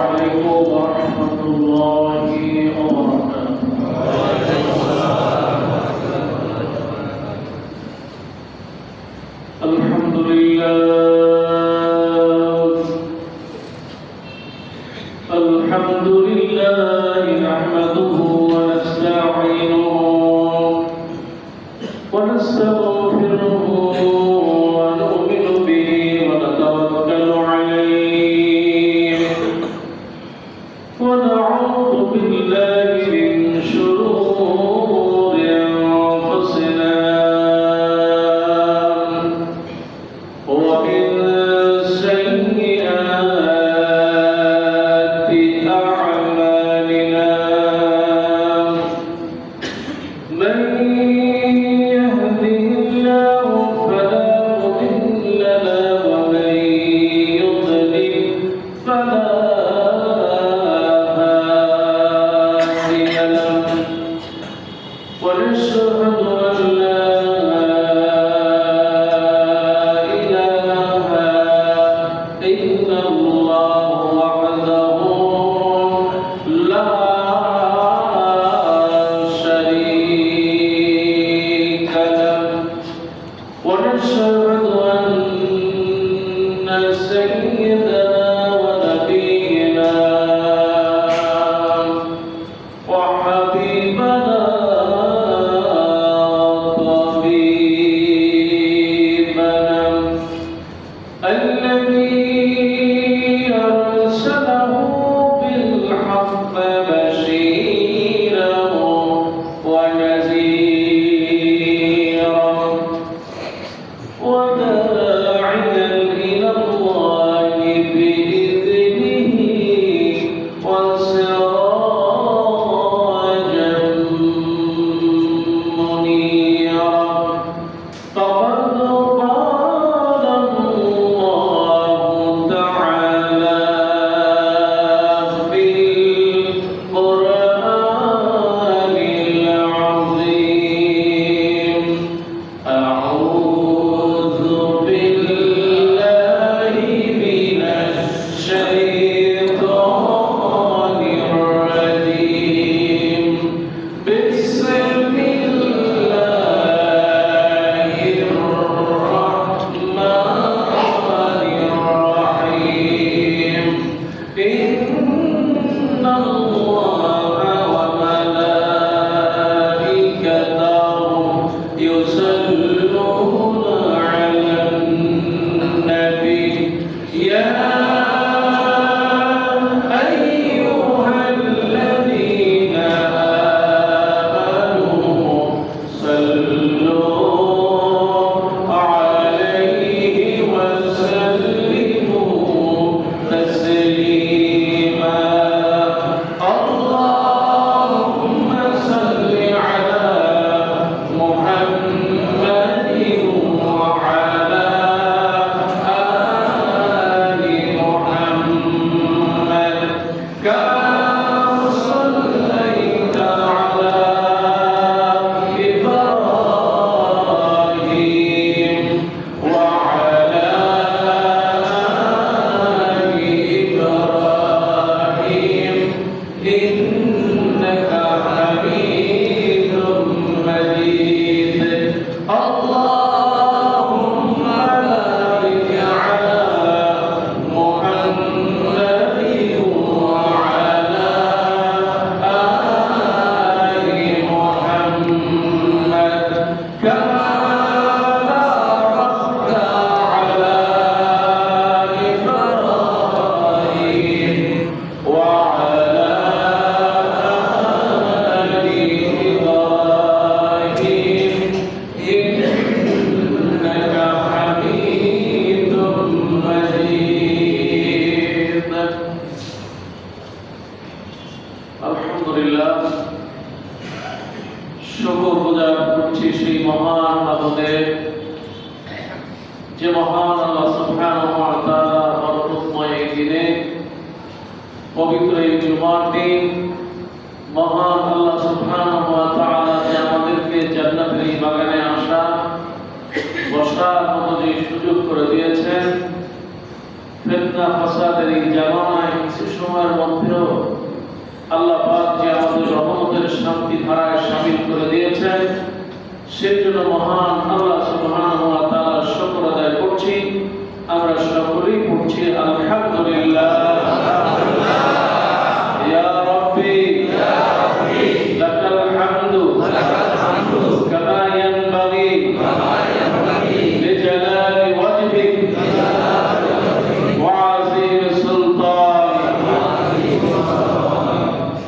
عليكم ورحمة الله وبركاته. الحمد لله نحمده ونستعينه ونستغفره ونؤمن به ونتوكل عليه ونعوذ بالله من شرور أنفسنا ومن سيئات أعمالنا من يهده الله فلا مضل له ومن يضلل فلا هادي له ونشهد أن لا إله إلا الله وحده لا شريك له ونشهد أن سيدنا ونبينا وحبيبنا طبيبنا الذي أرسله بالحق بشيرا ونذيرا وداعيا إلى الله بإذنه وسراجا منيرا فقد قال الله تعالى في القرآن العظيم أعوذ بالله من الشيطان الرجيم بسم الله الرحمن الرحيم إن الله وملائكته يصلون على النبي يا أيها الذين آمنوا صلوا عليه وسلموا تسليما اللهم صل على محمد وعلى آل محمد كما صليت على إبراهيم وعلى آل إبراهيم إنك حميد مجيد اللهم بارك على محمد وعلى آل محمد كما باركت على إبراهيم وعلى آل إبراهيم إنك حميد مجيد الحمد لله শুকর গুজার করছি সেই মহান মাবুদের যে মহান আল্লাহ সুবহানাহু ওয়া তাআলা বরকতময় এই দিনে পবিত্র এই জুমার দিন মহান আল্লাহ সুবহানাহু ওয়া তাআলা যে আমাদেরকে জান্নাতের এই বাগানে আসা বসার মতো যে সুযোগ করে দিয়েছেন ফিতনা ফাসাদের এই জামানায় কিছু সময়ের আল্লাহ পাক যে আমাদের রহমতের শান্তি ধারায় শামিল করে দিয়েছেন, সেজন্য মহান আল্লাহ সুবহানাহু ওয়া তাআলার শুকর আদায় করছি। আমরা সকলেই পড়ছি আলহামদুলিল্লাহ। ইয়া রাব্বি লাকাল হামদু কামা ইয়ানবাগি লিজালালি ওয়াজহিক ওয়া আযীমি সুলতানিক।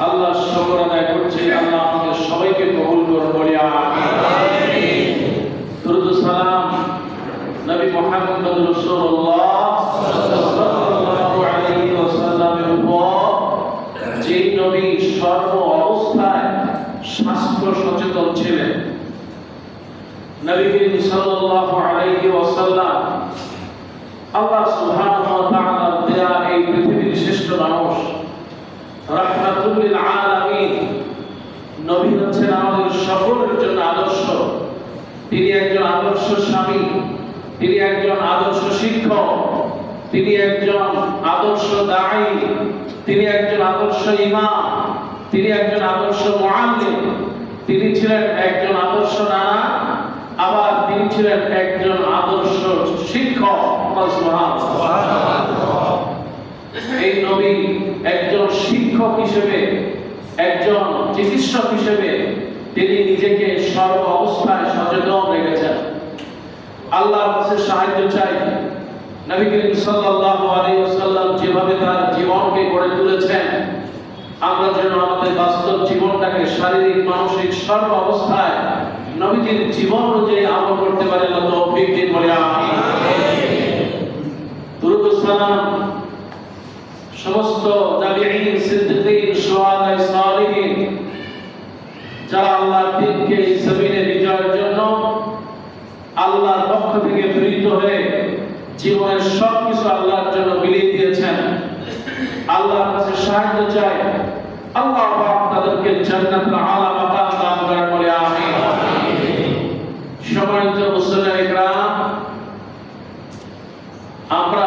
আল্লাহ শুকর আদায় করছি। আল্লাহ আমাদের সবাইকে কবুল করুন, বলি আমিন। দুরূদ ও সালাম নবী মুহাম্মদ রাসূলুল্লাহ সাল্লাল্লাহু আলাইহি ওয়াসাল্লামের উপর, যে নবী সর্ব অবস্থায় স্বাস্থ্য সচেতন ছিলেন। নবী করিম সাল্লাল্লাহু আলাইহি ওয়াসাল্লাম আল্লাহ সুবহানাহু ওয়া তাআলার দেয়া এই পৃথিবীর শ্রেষ্ঠ মানুষ, রাহমাতুল লিল আলামিন। নবী হচ্ছেন আমাদের সকলের জন্য আদর্শ। তিনি একজন আদর্শ স্বামী, তিনি একজন আদর্শ শিক্ষক, তিনি একজন আদর্শ দাঈ, তিনি একজন আদর্শ ইমাম, তিনি একজন আদর্শ মুআল্লিম, তিনি ছিলেন একজন আদর্শ নানা, আবার তিনি ছিলেন একজন আদর্শ শিক্ষক। সুবহানাল্লাহ। এই নবী একজন শিক্ষক হিসেবে, একজন চিকিৎসক হিসেবে তিনি নিজেকে সর্ব অবস্থায় সচেতন রেখেছেন। আল্লাহর কাছে সাহায্য চাই। নবী করিম সাল্লাল্লাহু আলাইহি ওয়াসাল্লাম যেভাবে তার জীবনকে গড়ে তুলেছেন, আমরা যেন আমাদের বাস্তব জীবনটাকে শারীরিক মানসিক সর্ব অবস্থায় নবীজির জীবন অনুযায়ী আমল করতে পারি। আল্লাহ তৌফিক দিন, বলি আমিন। দুরূদ ও সালাম সমস্ত নবীন, সিদ্দিকীন, শুহাদা, সালিহিন, যারা আল্লাহর দ্বীনকে এই জমিনে বিজয়ের জন্য আল্লাহর পক্ষ থেকে প্রেরিত হয়ে জীবনের সবকিছু আল্লাহর জন্য বিলিয়ে দিয়েছেন। আল্লাহর কাছে সাহায্য চাই। আল্লাহ পাক তাদেরকে জান্নাতুল আলা মাকাম দান করেন, বলি আমিন। সম্মানিত মুসলিম کرام, আমরা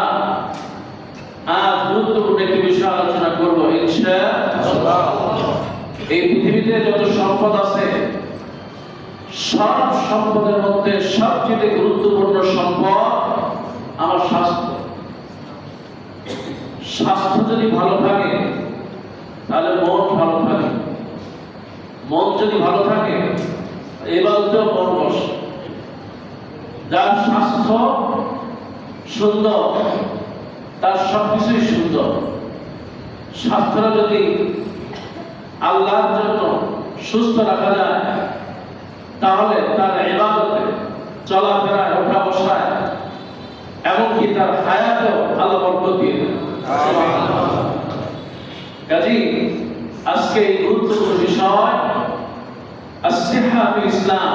আজ গুরুত্বপূর্ণ একটি বিষয় আলোচনা করব ইনশাআল্লাহ। এই পৃথিবীতে যত সম্পদ আছে, সব সম্পদের মধ্যে সবচেয়ে গুরুত্বপূর্ণ সম্পদ আমার স্বাস্থ্য। স্বাস্থ্য যদি ভালো থাকে তাহলে মন ভালো থাকে, মন যদি ভালো থাকে ইবাদতেও মন বসে। যার স্বাস্থ্য সুন্দর তার সবকিছুই সুন্দর। স্বাস্থ্যটা যদি আল্লাহর জন্য সুস্থ রাখা যায় তাহলে তার ইবাদতে, চলাফেরায়, ওঠা বসায়, এমনকি তার হায়াতেও আল্লাহ বরকত দিয়ে দেন। কাজেই আজকে এই গুরুত্বপূর্ণ বিষয় আসিহা ফিল ইসলাম।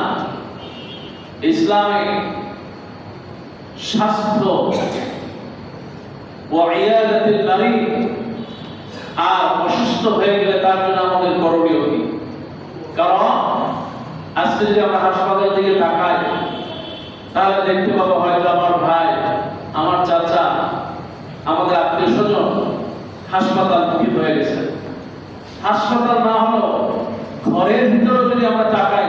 ইসলামে স্বাস্থ্য ওয়া ইয়াদাতুল মারিদ, আর অসুস্থ হয়ে গেলে তার জন্য আমাদের করণীয় কি? কারণ আজকে যদি আমরা হাসপাতালের দিকে তাকাই তাহলে দেখতে পাবো হয়তো আমার ভাই, আমার চাচা, আমাদের আত্মীয় স্বজন হাসপাতাল হয়ে গেছে। হাসপাতাল না হলো ঘরের ভিতরে যদি আমরা তাকাই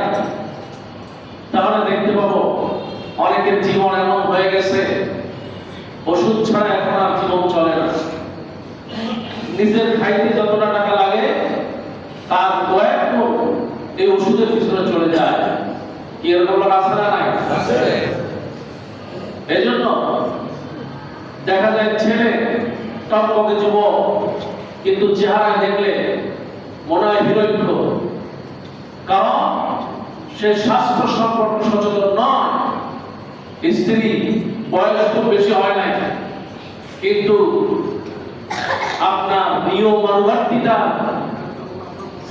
তাহলে দেখতে পাবো অনেকের জীবন এমন হয়ে গেছে ওষুধ ছাড়া এখন আর জীবন চলে না। নিজের খাইতে যতটা টাকা লাগে তার কয়েক গুণ এই ওষুধের পিছনে চলে যায়। কি এরকম লোক আছে না? নাই? এই জন্য দেখা যায় ছেলে টকটকে যুবক, কিন্তু চেহারায় দেখলে মনে হয় বিরক্ত। কারণ সে স্বাস্থ্য সম্পর্কে সচেতন নয়। স্ত্রী বয়স খুব বেশি হয় নাই, কিন্তু আপনার নিয়মানুবর্তিতা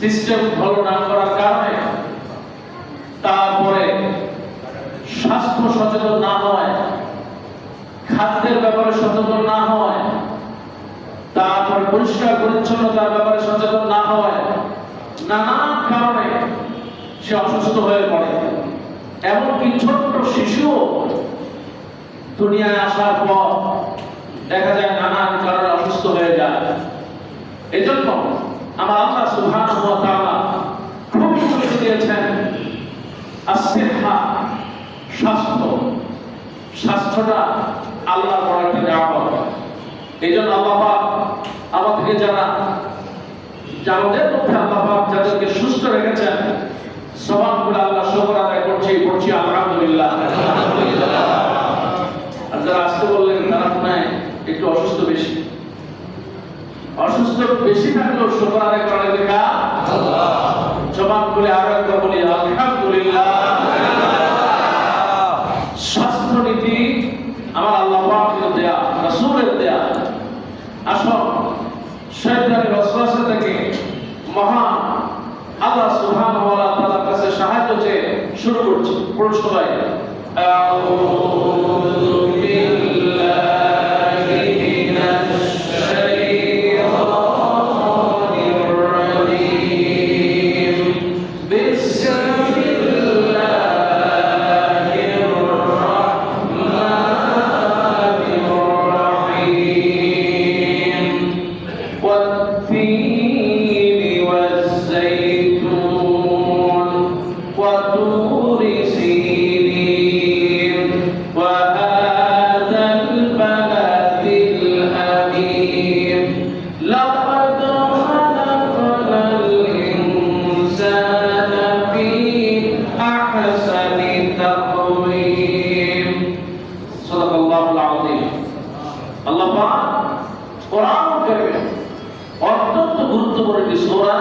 সিস্টেম ফলো না করার কারণে, তারপরে স্বাস্থ্য সচেতন না হয়, খাদ্যের ব্যাপারে সচেতন না হয়, তারপরে পরিষ্কার পরিচ্ছন্নতার ব্যাপারে সচেতন না হয়, নানান কারণে সে অসুস্থ হয়ে পড়ে। এমনকি ছোট্ট শিশু দুনিয়ায় আসার পর দেখা যায় নানান কারণে অসুস্থ হয়ে যায়। এজন্য আমার আল্লাহ সুবহানাহু ওয়া তাআলা খুব গুরুত্ব দিয়েছেন আসিহা, স্বাস্থ্য। স্বাস্থ্যটা আল্লাহর বড় একটা নিয়ামত। এইজন্য আল্লাহ পাক আমাদেরকে যাদের মধ্যে আল্লাহ পাক যাদেরকে সুস্থ রেখেছেন, সবার করে আল্লাহ শুকর আদায় করছি আলহামদুলিল্লাহ। আর যারা আসতে বললেন তারা মনে একটু অসুস্থ বেশি থাকলেও শুকর আদায় করার দেখা জবান করে আরো একবার বলি আলহামদুলিল্লাহ। স্বাস্থ্য নীতি আমার আল্লাহ পাকের দেয়া, রাসূলের দেয়া। আসুন শয়তানের ওয়াসওয়াসা থেকে মহান আল্লাহ সুবহানাহু ওয়া তাআলার কাছে সাহায্য চেয়ে শুরু করছি। পড়ুন সবাই, আউযু বিল্লাহি মিনাশ শাইতানির রাজীম। বিসমিল্লাহির রাহমানির রাহিম। ওয়াত-তিনি ওয়াজ-যাইতুন ওয়া তুরি সিনিন ওয়া হাযাল বালাদিল হামীম। লাকাদ খালাকনাল ইনসানা ফী আহসানি তাকওয়ীম। সাদাকাল্লাহুল আযীম। আল্লাহ পাক কোরআন কারীমে অত্যন্ত গুরুত্বপূর্ণ একটি সূরা,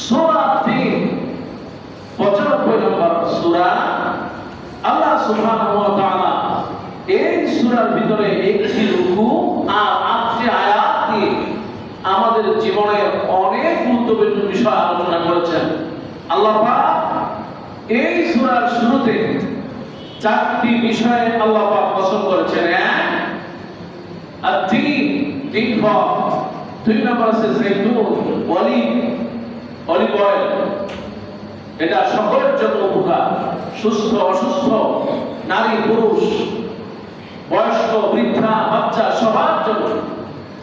সূরা ৩, ৯৫ নম্বর সূরা। আল্লাহ সুবহানাহু ওয়া তাআলা এই সূরার ভিতরে একটি রুকু আর ৮টি আয়াত দিয়ে আমাদের জীবনের অনেক গুরুত্বপূর্ণ বিষয় আলোচনা করেছেন। আল্লাহ পাক এই সূরার শুরুতে ৪টি বিষয়ে আল্লাহ পাক পছন্দ করেছেন। তিন ফল, ২ নম্বর আছে জৈতুন, অলিভ অয়েল। এটা সকলের জন্য উপকার, সুস্থ অসুস্থ, নারী পুরুষ, বয়স্ক বৃদ্ধা বাচ্চা সবার জন্য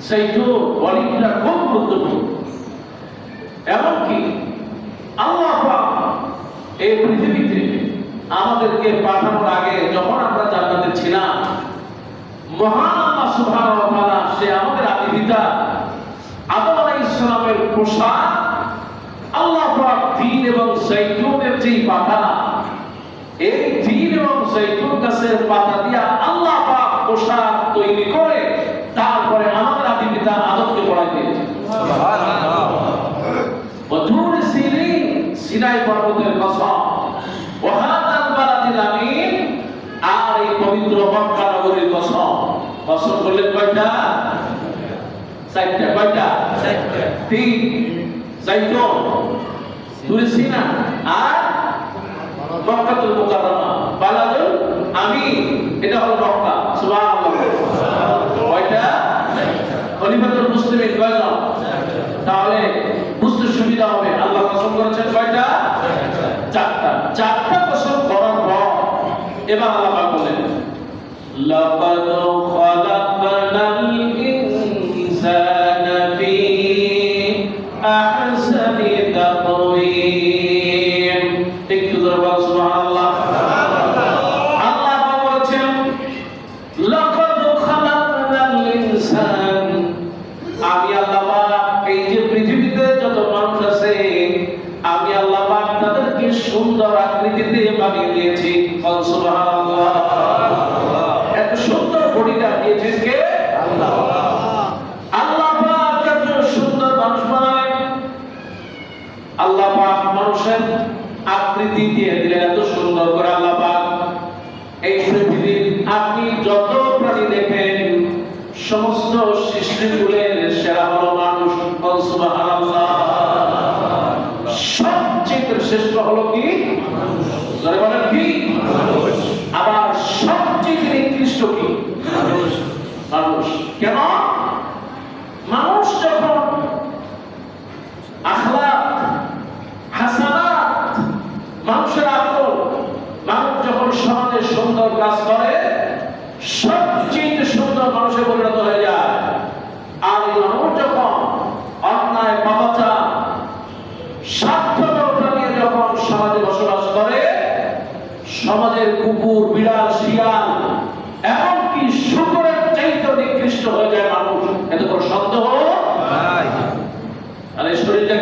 জৈতুন অলিভটা খুব গুরুত্বপূর্ণ। এমনকি আল্লাহ পাক এই পৃথিবীতে আমাদেরকে পাঠানোর আগে যখন আমরা জান্নাতে ছিলাম, মহান আল্লাহ সুবহানাহু ওয়া তাআলা সে আমাদের আদি পিতা আদম আলাইহিস সালামের পোশাক আল্লাহ পাক তিন এবং জৈতুনের যে পাতা, এই তিন এবং জৈতুন গাছের পাতা দিয়ে আল্লাহ পাক পোশাক তৈরি করে তারপরে আমাদের আদি পিতা আদমকে পড়াই দিয়েছেন। সুবহানাল্লাহ। ওয়া তুরি সিনিন, সিনাই পর্বতের কসম, ওয়া হাযাল বালাদিল আমিন, আর এই পবিত্র মক্কা নগরীর কসম। কসম করলেন কয়টা? ৪টা। কয়টা? ৪টা। ৩ জৈতুন, তুরি সিনা আর মক্কাতুল মুকাররমা, বালাদুল আমিন, এটা হলো মক্কা। সুবহানাল্লাহ। কয়টা? খলিফাতুল মুসলিমিন কয়জন? তাহলে বুঝতে সুবিধা হবে আল্লাহ কসম করেছেন কয়টা? ৪টা। ৪টা কসম করার পর এবার আল্লাহ পাক বলেন, লাকাদ খালাকনাল ইনসানা ফী আহসানি তাকওয়ীম। একটু জোরে বলুন সুবহানাল্লাহ। আল্লাহ পাক বলেছেন লাকাদ খালাকনাল ইনসান, আমি আল্লাহ পাক এই যে পৃথিবীতে যত মানুষ আছে আমি আল্লাহ পাক তাদেরকে সুন্দর আকৃতিতে বানিয়ে দিয়েছি। সুবহানাল্লাহ। এত সুন্দর বডিটা দিয়েছেন কে? আল্লাহ। আল্লাহ পাক এত সুন্দর মানুষ বানালেন, আল্লাহ পাক মানুষের আকৃতি দিয়ে দিলেন এত সুন্দর করে। আল্লাহ পাক এই পৃথিবীর আপনি যত প্রাণী দেখেন সমস্ত সৃষ্টিগুলোর সেরা হলো মানুষ। সুবহানাল্লাহ। সবচেয়ে শ্রেষ্ঠ হলো কি? যারা বলেন কি? আবার সবচেয়ে নিকৃষ্ট কি? মানুষ। কেন? মানুষ যখন আখলাক হাসানাত, মানুষের আকল, মানুষ যখন সমাজে সুন্দর কাজ করে সবচেয়ে সুন্দর মানুষে পরিণত হয়ে যায়। আর এই মানুষ যখন অন্যায় পাপ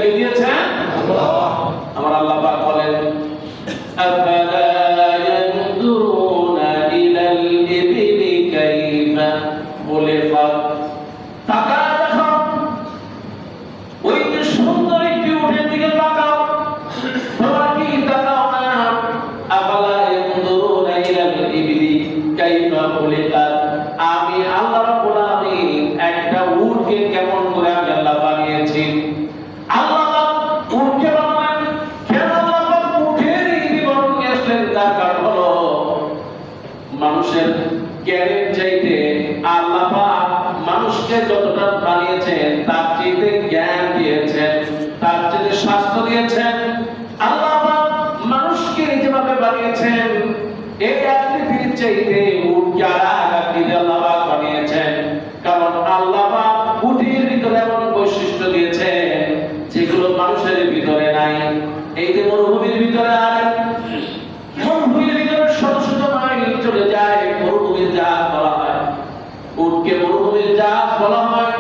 কে দিয়েছেন? আল্লাহ। আমার আল্লাহ পাক বলেন আফালা ইয়ানজুরুনা ইলাল ইবিলি কাইফা খুলিকাত। তাকাও দেখো ওই যে সুন্দর একটি উটের দিকে তাকাও, তোমরা কি তাকাও না? আফালা ইয়ানজুরুনা ইলাল ইবিলি কাইফা খুলিকাত। আমি আল্লাহ রাব্বুল আলামিন একটা উটকে কেমন করে আমি আল্লাহ বানিয়েছি। আল্লাহ উটকে বানালেন কেন? আল্লাহ উটের এই বিবরণ নিয়ে আসলেন, তার কারণ হলো মানুষের জ্ঞানের চাইতে আল্লাহ পাক মানুষকে যতটা বানিয়েছেন তার চাইতে জ্ঞান দিয়েছেন, তার চাইতে স্বাস্থ্য দিয়েছেন। আল্লাহ পাক মানুষকে যেভাবে বানিয়েছেন এই আকৃতির চাইতে উটকে আর আকৃতি আল্লাহ পাক বানিয়েছেন। কারণ আল্লাহ পাক উটের ভিতরে এমন বৈশিষ্ট্য দিয়েছেন যেগুলো মানুষের ভিতরে নাই। এই যে মরুভূমির ভিতরে আর মরুভূমির ভিতরে শত শত মাইল চলে যায়, মরুভূমির জাহাজ বলা হয়, উটকে মরুভূমির জাহাজ বলা হয়।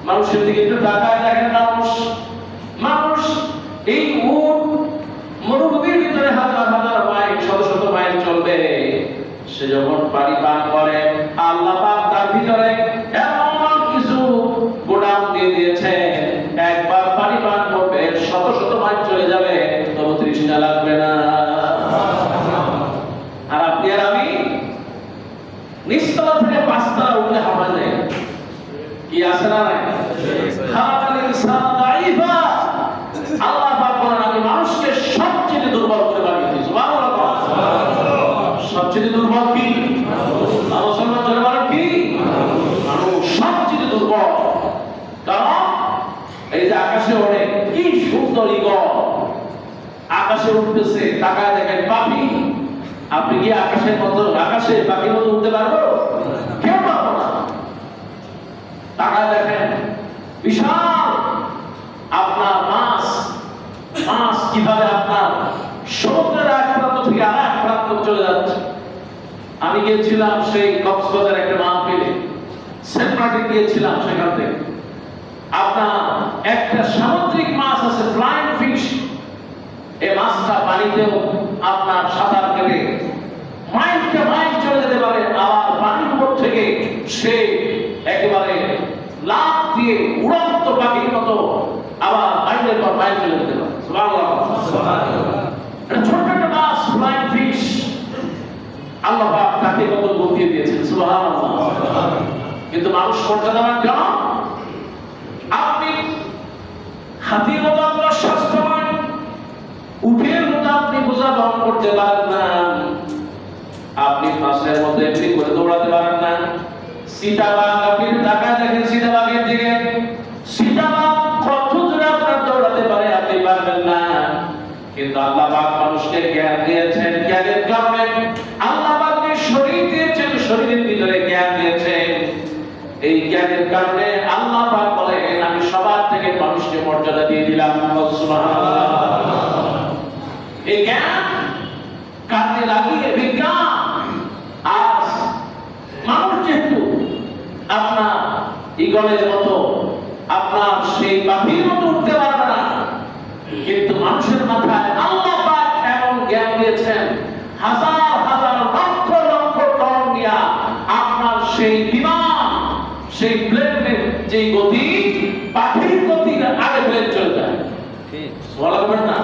মানুষের দিকে একটু তাকায় দেখেন, মানুষ এই উট মরুভূমির ভিতরে হাজার হাজার মাইল শত শত মাইল চলবে, সে যখন পানি পান করে আল্লাহ পাক তার ভিতরে এমন কিছু গোদাম দিয়ে দিয়েছে, একবার পানি পান করবে শত শত মাইল চলে যাবে, তবু তৃষ্ণা লাগবে না। আর আপনি আর আমি নিচতলা থেকে পাঁচতলা উঠলে হাওয়া যায় কি আছে না? খালাকাল ইনসান দাইফা। আল্লাহ পাক বলেন আমি মানুষকে সবচেয়ে দুর্বল করে বানিয়েছি। সুবহানাল্লাহ। সবচেয়ে দুর্বল কি? মুসলমান ধরে বলেন কি? মানুষ সবচেয়ে দুর্বল। কারণ এই যে আকাশে ওড়ে কি সুন্দর ইগল, আকাশে উঠতেছে, তাকায় দেখেন পাখি। আপনি কি আকাশের মতো আকাশে পাখির মতো উঠতে পারবো? কেউ পারবো না। তাকায় দেখেন বিশাল আপনার মাছ কিভাবে আপনার সমুদ্রের এক প্রান্ত থেকে আর এক প্রান্ত চলে যাচ্ছে। আমি গিয়েছিলাম সেই কক্সবাজার একটা মাহফিলে, সেন্ট মার্টিন গিয়েছিলাম, সেখান থেকে আপনার একটা সামুদ্রিক মাছ আছে ফ্লাইং ফিশ। এই মাছটা পানিতেও আপনার সাঁতার কেটে মাইলকে মাইল চলে যেতে পারে, আবার পানির উপর থেকে সে একেবারে লাফ দিয়ে উড়ন্ত পাখির মতো আবার মাইলের পর মাইল চলে যেতে পারে। সুবহানাল্লাহ। এটা ছোট একটা মাছ ফ্লাইং ফিশ, আল্লাহ পাক তাকে কত বুদ্ধি দিয়েছেন। সুবহানাল্লাহ। কিন্তু মানুষ করতে দেন কেন? আপনি হাতির মতো আপনার স্বাস্থ্যবান, উটের মতো আপনি বোঝা বহন করতে পারেন না, আপনি মাছের মতো এমনি করে দৌড়াতে পারেন না। সীতাবাঘ আপনি তাকায় দেখেন সীতাবাঘের দিকে, সীতাবাঘ কত দূরে আপনার দৌড়াতে পারে আপনি পারবেন না। কিন্তু আল্লাহ পাক মানুষকে জ্ঞান দিয়েছেন, জ্ঞানের কারণে আল্লাহ পাক যে শরীর দিয়েছেন, শরীরের ভিতরে জ্ঞান দিয়েছেন, এই জ্ঞানের কারণে আল্লাহ পাক বলেন আমি সবার থেকে মানুষকে মর্যাদা দিয়ে দিলাম। সুবহানাল্লাহ। এই জ্ঞান কাজে লাগিয়ে বিজ্ঞান আজ মানুষ যেহেতু আপনার ইগলের মতো আপনার সেই পাখির মতো উঠতে পারবে না, কিন্তু মানুষের মাথায় আল্লাহ পাক এমন জ্ঞান দিয়েছেন হাজার হাজার লক্ষ লক্ষ টন নিয়ে আপনার সেই বিমান, সেই প্লেনের যে গতি পাখির গতির আগে প্লেন চলে যায়। বলা যাবে না?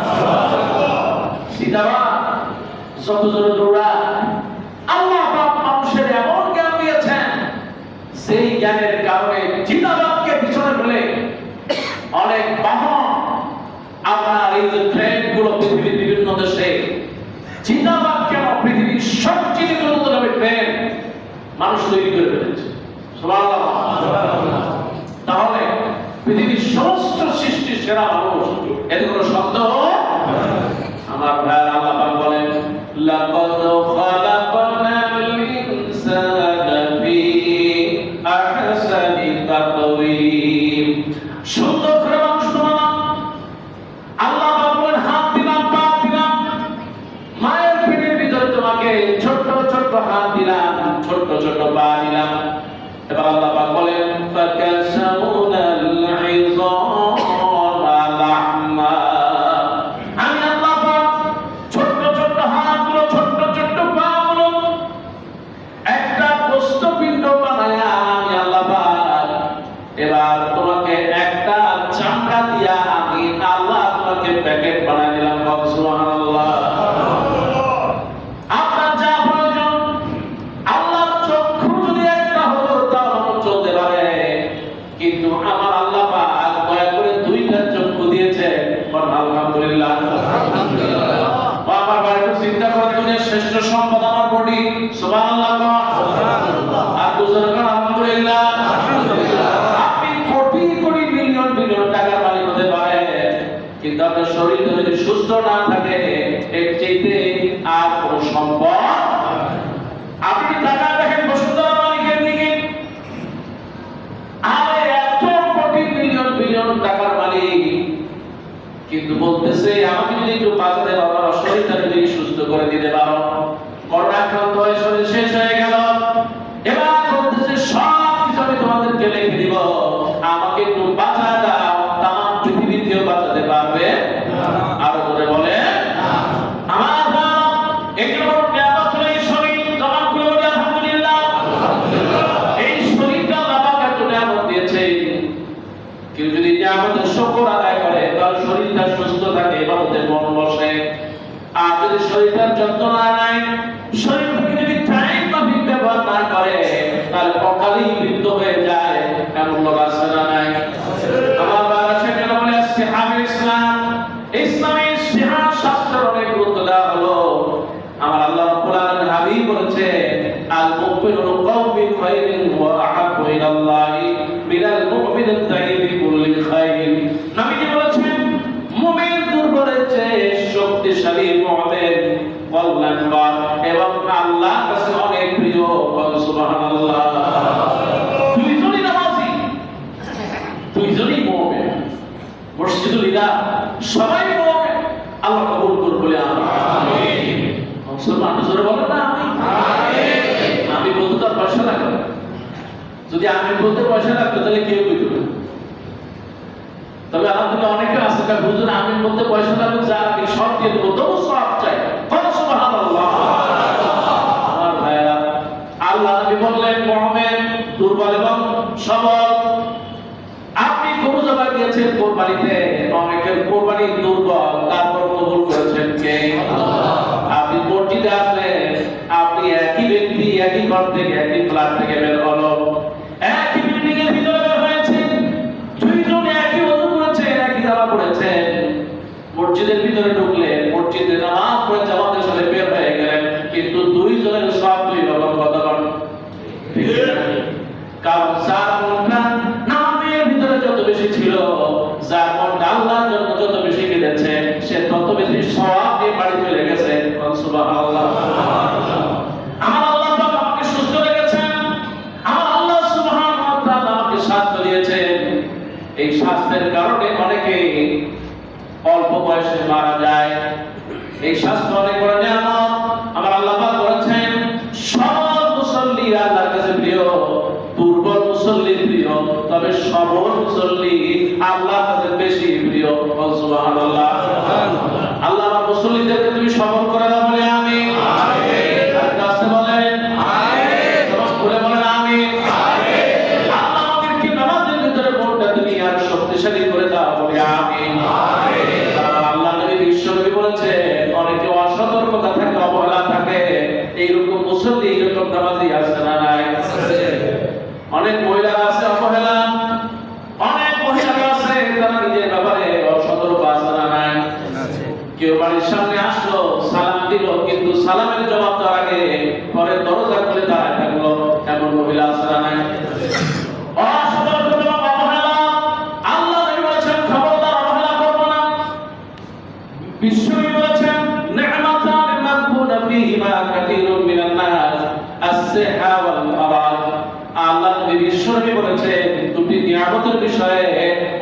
সীতাবাঘ যত জোরে দৌড়ায়, আল্লাহ পাক মানুষের এমন জ্ঞান দিয়েছেন সেই জ্ঞানের কারণে চিতাবাঘকে পিছনে ফেলে অনেক বাহন আপনার এই যে ট্রেন গুলো পৃথিবীর বিভিন্ন দেশে, চিতাবাঘ কেন পৃথিবীর সবচেয়ে দ্রুতগামী ট্রেন মানুষ তৈরি করে ফেলেছে। সুবহানাল্লাহ। তাহলে পৃথিবীর সমস্ত সৃষ্টির সেরা মানুষ, এতে কোনো সন্দেহ? আমার ভাইয়ের আল্লাহ পাক বলেন লাকাদ খালাকনাল ইনসানা ফি আহসানি তাকওয়িম। সুন্দর করে মানুষ বানালাম। আল্লাহ পাক বলেন হাত দিলাম, পা দিলাম, মায়ের পেটের ভিতরে তোমাকে ছোট ছোট হাত দিলাম, ছোট ছোট পা দিলাম। এবার আল্লাহ পাক বলেন ফাকাশাউনাল ইযাম তোমাকে একটা চামড়া দিয়া আমি আল্লাহ তোমাকে প্যাকেট বানাই দিলাম। সুবহানাল্লাহ। আপনার যা প্রয়োজন, আল্লাহর চক্ষু যদি একটা হতো তাহলে চলতে পারে, কিন্তু আমার আল্লাহ পাক দয়া করে দুইটা চক্ষু দিয়েছে। আলহামদুলিল্লাহ। আমার বাড়িতে চিন্তা করে দুনিয়ার শ্রেষ্ঠ সম্পদ আমার বডি। সুবহানাল্লাহ। আর দুজন আলহামদুলিল্লাহ। আপনি কোটি কোটি মিলিয়ন মিলিয়ন টাকার মালিক হতে পারেন, কিন্তু আপনার শরীর যদি সুস্থ না থাকে এর চাইতে আর কোনো সম্পদ। আপনি টাকা দেখেন বসুন্ধরা মালিকের দিকে, আরে এত কোটি মিলিয়ন মিলিয়ন টাকার মালিক, কিন্তু বলতেছে আমাকে যদি একটু বাঁচাতে পারো, আমার শরীরটা যদি সুস্থ করে দিতে পারো। করোনা আক্রান্ত হয়ে শরীর শেষ হয়ে গেল, এবার বলতেছে সব কিছু আমি তোমাদেরকে লিখে দিব, আমাকে একটু বাঁচা দাও। তামাম পৃথিবীতেও বাঁচাতে পারবে? আরো করে বলে আমার এগুলো নিয়ামত হলো এই শরীর। জবান খুলে বলি আলহামদুলিল্লাহ। এই শরীরটা আল্লাহ পাক এত নিয়ামত দিয়েছে, কেউ যদি নিয়ামতের শুকর আদায় করে তাহলে শরীরটা সুস্থ থাকে, ইবাদতে মন বসে। আর যদি শরীরটার যত্ন না নেয়, শরীরটাকে যদি টাইম মাফিক ব্যবহার না করে, তাহলে অকালেই মৃত্যু হয়ে যায়। এমন লোক আছে না নাই? আমার বাবা সেখানে বলে সিহাবে ইসলাম, ইসলামী সিহাব শাস্ত্রের অনেক গুরুত্ব দেওয়া হলো। আমার আল্লাহ রাব্বুল আলামিন হাবিব বলেছে আল মুমিনু কাওমিন খায়রিন ওয়া আহাব্বু ইলাল্লাহি মিনাল মুমিনিত তাইয়িবি কুল্লি খায়র। নবীজি বলেছেন মুমিন দুর্বলের চেয়ে শক্তিশালী মুমিন কল্যাণকর এবং আল্লাহর কাছে অনেক প্রিয়। সুবহানাল্লাহ। দুইজনই নামাজি, দুইজনই মুমিন, মসজিদুল ইলা সবাই মুমিন। আল্লাহ কবুল করুন বলে আমিন। মুসলমান জোরে বলেন না আমিন। আমি বলতে তো পয়সা লাগে, যদি আমি বলতে পয়সা লাগতো তাহলে কেউ কইতো না। তবে আলহামদুলিল্লাহ অনেকে আছে তা বুঝুন আমি বলতে পয়সা লাগবে, যা আমি সব দিয়ে দেবো, তবু সব চাই। সুবহানাল্লাহ। আমার ভাইরা, আল্লাহ নবী বললেন মুমিন দুর্বল এবং সবল। আপনি গরু জবাই দিয়েছেন কোরবানিতে, অনেকের কোরবানি দুর্বল, তারপর কবুল করেছেন কে? আপনি মসজিদে আসলেন, আপনি একই ব্যক্তি একই ঘর থেকে একই ফ্ল্যাট থেকে বের হলো, একই বিল্ডিং এর ভিতরে বের হয়েছে, দুইজন একই ওযু করেছেন, একই জামা পরেছেন, মসজিদের ভিতরে ঢুকলেন, মসজিদে নামাজ পড়ে জামাতের সাথে বের হয়ে গেলেন, কিন্তু দুইজনের সব দুই রকম কথা বলেন। কারণ যার মনটা নামাজের ভিতরে যত বেশি ছিল, যার মনটা আল্লাহর জন্য যত বেশি কেঁদেছে, সে তত বেশি সওয়াব নিয়ে বাড়ি চলে গেছে। সুবহানাল্লাহ। আমার আল্লাহ পাক আমাকে সুস্থ রেখেছেন, আমার আল্লাহ সুবহানাহু ওয়া তাআলা আমাকে স্বাস্থ্য দিয়েছেন। এই স্বাস্থ্যের কারণে অনেকে অল্প বয়সে মারা যায়। এই স্বাস্থ্য অনেক বড় নিয়ামত। আমার আল্লাহ পাক বলেছেন সবল মুসল্লি আল্লাহর কাছে প্রিয়, দুর্বল মুসল্লি প্রিয়, তবে সবল মুসল্লি আল্লাহর কাছে বেশি প্রিয়। সুবহানাল্লাহ। আল্লাহ আমার মুসল্লিদেরকে তুমি সবল করে দাও বলে আমিন। আমিন। আর কাছে বলেন আমিন। সবাই বলে বলেন আমিন। আমিন। আল্লাহ আমাদেরকে নামাজের ভিতরে মনটা তুমি আর শক্তিশালী করে দাও বলে আমিন। আমিন। আল্লাহ নবী বিশ্বনবী বলেছে অনেকে অসতর্কতা থাকে, অবহেলা থাকে, এইরকম মুসল্লি এইরকম নামাজি আছে না নাই? অনেক মহিলা আছে অবহেলা, অনেক মহিলা আছে তারা নিজের ব্যাপারে অসতর্ক আছে না নাই? কেউ বাড়ির সামনে আসলো, সালাম দিল, কিন্তু সালামের জবাব দেওয়ার আগে ঘরের দরজা খুলে দাঁড়ায় থাকলো, এমন মহিলা আছে না নাই? অসতর্কতা এবং অবহেলা। আল্লাহ নবী বলেছেন খবরদার অবহেলা করবো না। বিশ্বনবী বলেছেন নি'মাতান মাকবুনা ফীহিমা কাসীরুম মিনান নাস আস-সিহা ওয়াল ফারাজ। আল্লাহ নবী বিশ্বনবী বলেছেন দুটি নিয়ামতের বিষয়ে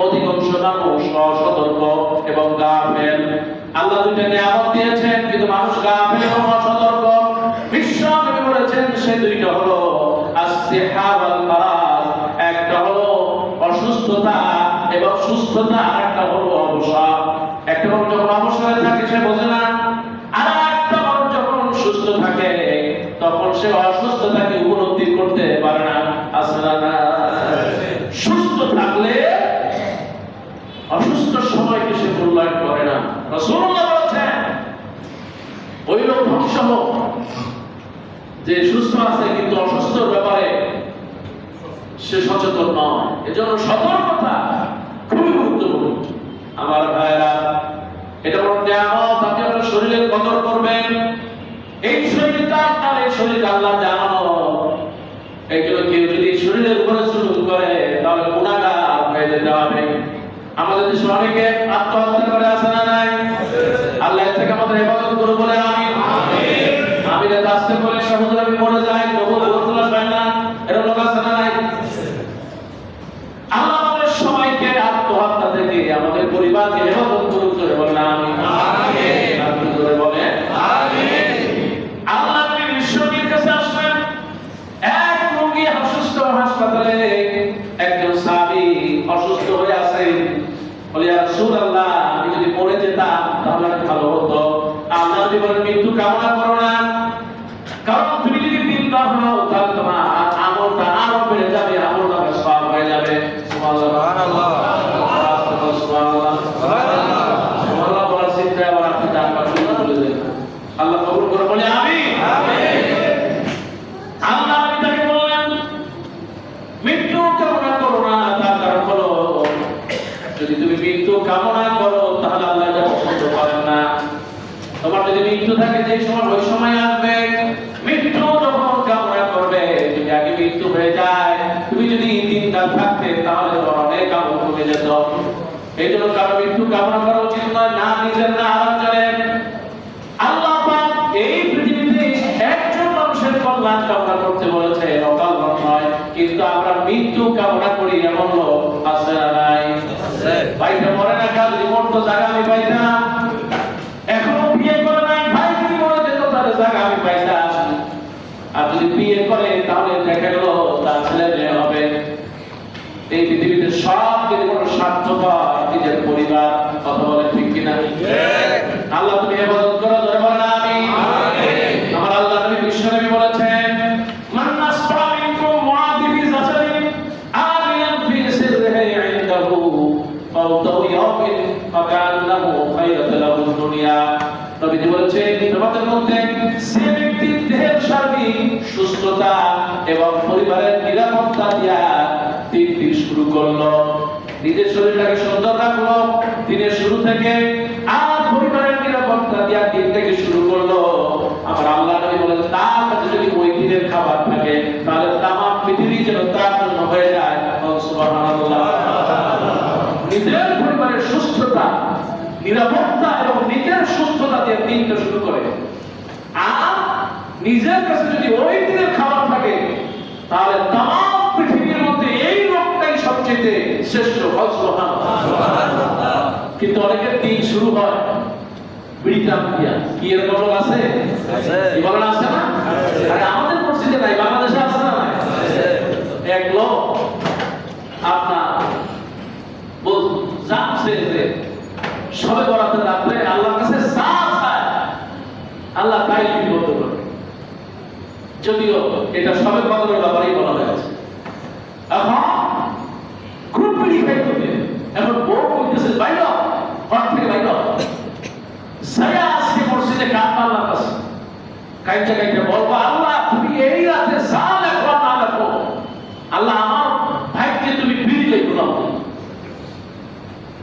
অধিকাংশ মানুষ অসতর্ক এবং গাফেল। আল্লাহ দুইটা নিয়ামত দিয়েছেন কিন্তু মানুষ গাফেল এবং অসতর্ক। বিশ্বনবী বলেছেন সে দুইটা হলো আস-সিহা ওয়াল ফারাজ। একটা হলো অসুস্থতা এবং সুস্থতা, আর একটা হলো অবসর। একটা মানুষ যখন অবসরে থাকে সে বোঝে না, আর একটা মানুষ যখন সুস্থ থাকে তখন সে অসুস্থতাকে উপলব্ধি করতে পারে না। আসলে না সুস্থ থাকলে অসুস্থ সময়কে সে মূল্যায়ন করে না। রাসূলুল্লাহ বলেছেন ওই লোক ধ্বংস হোক যে সুস্থ আছে কিন্তু অসুস্থর ব্যাপারে সে সচেতন নয়। এজন্য সতর্কতা খুবই গুরুত্বপূর্ণ। আমার ভাইরা, এটা বড় নিয়ামত, আপনি আপনার শরীরের কদর করবেন। এই শরীরটা আপনার, এই শরীর আল্লাহ জানো। এই জন্য কেউ যদি শরীরের উপরে জুলুম করে তাহলে গুনাহগার হয়ে যেতে হবে। আমাদের দেশে অনেকে আত্মহত্যা করে আছে না নাই? আল্লাহ থেকে আমাদের হেফাজত করুন বলে আমিন। আমি রাস্তা করে হুজুর আমি মরে যাই, তবু বলতে পারি না, এরকম লোক আছে না নাই? আল্লাহ আমাদের সবাইকে আত্মহত্যা থেকে আমাদের পরিবারকে হেফাজত করুন করে বলেন আমিন। আমিন। আপনি করে বলেন আমিন। আল্লাহ নবী বিশ্বনবীর কাছে আসলেন। এক রোগী অসুস্থ হাসপাতালে, একজন সাহাবী অসুস্থ হয়ে আছে। বলে ইয়া রাসূলুল্লাহ, আমি যদি মরে যেতাম তাহলে ভালো হতো। আল্লাহ নবী বলেন মৃত্যু কামনা করো না, কারণ তুমি যদি দিনদার হও তাহলে তোমার আমলটা আরো বেড়ে যাবে, আমল নামে সওয়াব হয়ে যাবে। সুবহানাল্লাহ, সুবহানাল্লাহ, সুবহানাল্লাহ, সুবহানাল্লাহ বলার চিন্তা আবার আপনি তার পাশে বলে দেন। আল্লাহ কবুল করে বলে আমিন। আমিন। আল্লাহ নবী তাকে বললেন মৃত্যু কামনা করো না, তার কারণ হলো যদি তুমি মৃত্যু কামনা করো তাহলে আল্লাহ এটা পছন্দ করেন না। তোমার যদি মৃত্যু থাকে যে সময় ওই সময় আসবে, মৃত্যু যখন কামনা করবে যদি আগে মৃত্যু হয়ে যায়, তুমি যদি দিনদার থাকতে তাহলে তোমার অনেক আমল কমে যেত। এই জন্য কারো মৃত্যু কামনা করা উচিত নয়, না নিজের না আরেকজনের। আল্লাহ পাক এই পৃথিবীতে একজন মানুষের কল্যাণ কামনা করতে বলেছে, অকল্যাণ নয়। কিন্তু আমরা মৃত্যু কামনা করি এমন লোক আছে না নাই? ভাইটা মরে না, কাল রিমোট জায়গা আমি পাইতাম, এখনো বিয়ে করে নাই, ভাই যদি মরে যেত তাহলে জায়গা আমি পাইতাম। আর যদি বিয়ে করে তাহলে দেখা গেল তার ছেলে মেয়ে হবে। এই পৃথিবীতে সব যদি কোনো স্বার্থপর নিজের পরিবার, কথা বলে ঠিক কিনা? আল্লাহ তুমি হেফাজত করো, ধরে বলেন আমিন। আমার আল্লাহ নবী বিশ্বনবী বলেছেন মান নাসরা মিনকুম মুআযিবি যাসারিন আলিয়ান ফি সিররিহি ইনদাহু ফাওতাউ ইয়াউমিন ফাকান্নাহু খায়রাত লাহু দুনিয়া। নবীজি বলেছেন তোমাদের মধ্যে যে ব্যক্তি দেহের সার্বিক সুস্থতা এবং পরিবারের নিরাপত্তা দিয়া দিন শুরু করলো, নিজের শরীরটাকে সুন্দর রাখলো দিনের শুরু থেকে, আর পরিবারের নিরাপত্তা দিয়া দিন থেকে শুরু করলো, আমার আল্লাহ নবী বলেন তার কাছে যদি ওই দিনের খাবার থাকে তাহলে তাম পৃথিবী যেন তার জন্য হয়ে যায়। সুবহানাল্লাহ। নিজের পরিবারের সুস্থতা, নিরাপত্তা এবং নিজের সুস্থতা দিয়ে দিনটা শুরু করে, আর নিজের কাছে যদি ওই দিনের খাবার থাকে তাহলে তাম পৃথিবীর মধ্যে এই লোকটাই সবচেয়ে শ্রেষ্ঠ। সুবহানাল্লাহ। কিন্তু অনেকের দিন শুরু হয় বিড়িটা দিয়া, কি এরকম লোক আছে? কি বলেন আছে না? আরে আমাদের মসজিদে নাই, বাংলাদেশে আছে না? এক লোক আপনার জানছে যে সবে বরাতের রাত্রে আল্লাহর কাছে যা চায় আল্লাহ তাই বিপদ করে। যদিও এটা সবে কদরের ব্যাপারেই বলা হয়েছে। এখন খুব বিড়ি খাইতে, এখন বউ কইতেছে বাইর ঘর থেকে বাইর সায়া আজকে মসজিদে কাঁদবা আল্লাহর কাছে, কাইতে কাইতে বলবো আল্লাহ তুমি এই রাতে যা লেখো না লেখো, আল্লাহ আমার ভাইকে তুমি বিড়ি লেখো না।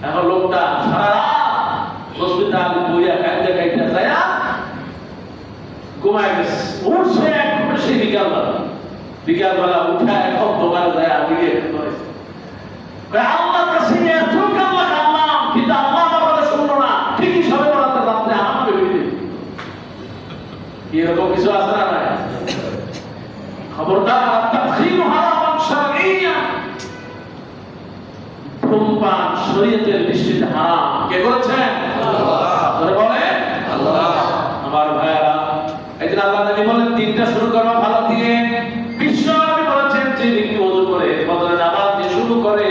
এখন লোকটা সারা রাত হসপিটাল বইয়া কাইতে কাইতে যায় ঘুমায় গেছে। উঠছে একটু সেই বিকালবেলা উঠে এখন দোকানে যায় বিড়ি করে আল্লাহর কাছে এত কান্না কাঁদলাম, কিন্তু আল্লাহ আমার কথা শুনলো না। ঠিকই সবে বরাতের রাত্রে আমাকে বিড়ি। এরকম কিছু আছে না? খবরদার, তাদখিলু হারামান শারঈয়্যা, ধূমপান শরীয়তের দৃষ্টিতে হারাম। কে করেছেন? আল্লাহ। ধরে বলে আল্লাহ। আমার ভাইরা, এইদিন আল্লাহ নবী বলেন দিনটা শুরু করো ভালো দিয়ে। বিশ্ব নবী বলেছেন যে ব্যক্তি ওযু করে ফজরের নামাজ দিয়ে শুরু করে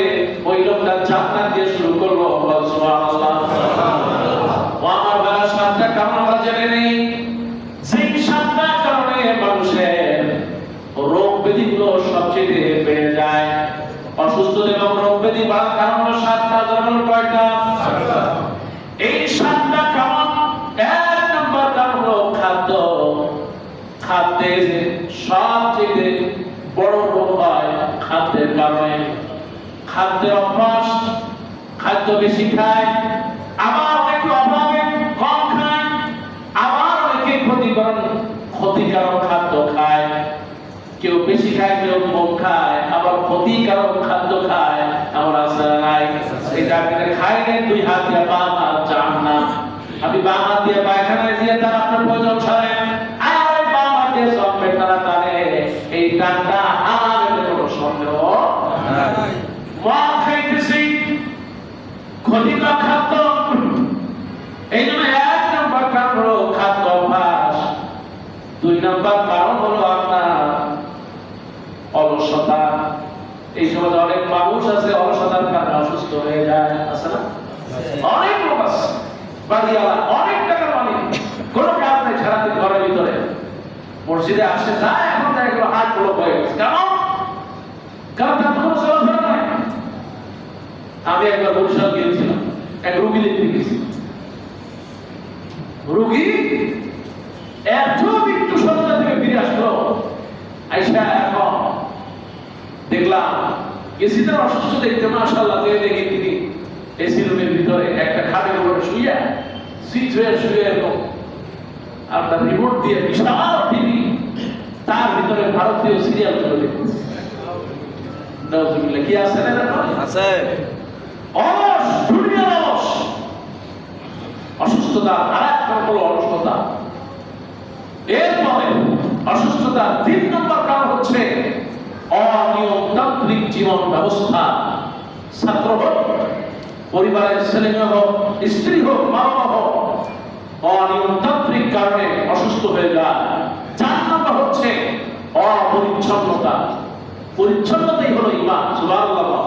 ওই লোকটা জান্নাত দিয়ে শুরু করলো। সুবহানাল্লাহ। ও আমার ভাইরা, সাতটা কারণ আমরা জেনে নেই। সেই সাতটা কারণে মানুষের রোগ ব্যাধিগুলো সবচেয়ে বেড়ে যায়। অসুস্থদের যদি বাড়ার কারণ হলো 7টা, ধরুন কয়টা? এই 7টা কেমন? 1 নম্বর কারণ হলো খাদ্য। খাদ্যের সবচেয়ে বড় রোগ হয় খাদ্যের কারণে। খাদ্যের অভ্যাস, খাদ্য বেশি খায়, আবার অনেকে অভাবে কম খায়, আবার অনেকে ক্ষতিকারক খাদ্য খায়। কেউ বেশি খায়, কেউ কম খায়, আবার ক্ষতিকারক খাদ্য খায়। আমরা নাই এটা খাই নেই 2 হাত দিয়ে বাম হাত জাহান্নাম। আপনি বাম হাত দিয়ে পায়খানায় দিয়ে তার আপনার প্রয়োজন ছাড়েন, আর বাম হাত দিয়ে সব পেটনা টানে, এই টানটা আমার কোনো সন্দেহ নাই। মদ খাইতেছি, ক্ষতিকর খাদ্য। এই জন্য 1 নম্বর কারণ হলো খাদ্য অভ্যাস। 2 নম্বর কারণ হলো আপনার অলসতা। এই সমাজে অনেক মানুষ আছে অলসতার কারণে অসুস্থ হয়ে যায়, আছে না? অনেক লোক আছে, বাড়িওয়ালা, অনেক টাকা মালিক, কোনো কাজ নেই, সারাদিন ঘরের ভিতরে। মসজিদে আসে যায়, এখন দেখা গেল হাত গুলো হয়ে গেছে। কারণ তার কোনো চলাফেরা নাই। আমি একবার বরিশাল গিয়েছিলাম, এক রুগী দেখতে গেছি। রুগী এত মৃত্যু সজ্জা থেকে ফিরে আসলো, আইসা এখন দেখলাম গেছি তার অসুস্থ দেখতে, মাশাআল্লাহ, দেখি তিনি এসি রুমের ভিতরে একটা খাটের উপরে শুয়ে সিট হয়ে শুয়ে এরকম আপনার রিমোট দিয়ে বিশাল টিভি, তার ভিতরে ভারতীয় সিরিয়াল চলে দেখতেছে। কি আছে না? আছে। অলস, দুনিয়ার অলস, অসুস্থতা। আর একটা হলো অলসতা। এরপরে অসুস্থতা 3 নম্বর কারণ হচ্ছে অনিয়মতান্ত্রিক জীবন ব্যবস্থা। ছাত্র হোক, পরিবারের ছেলে মেয়ে হোক, স্ত্রী হোক, মা বাবা হোক, অনিয়মতান্ত্রিক কারণে অসুস্থ হয়ে যায়। 4 নম্বর হচ্ছে অপরিচ্ছন্নতা। পরিচ্ছন্নতাই হলো ঈমান। সুবহানাল্লাহ।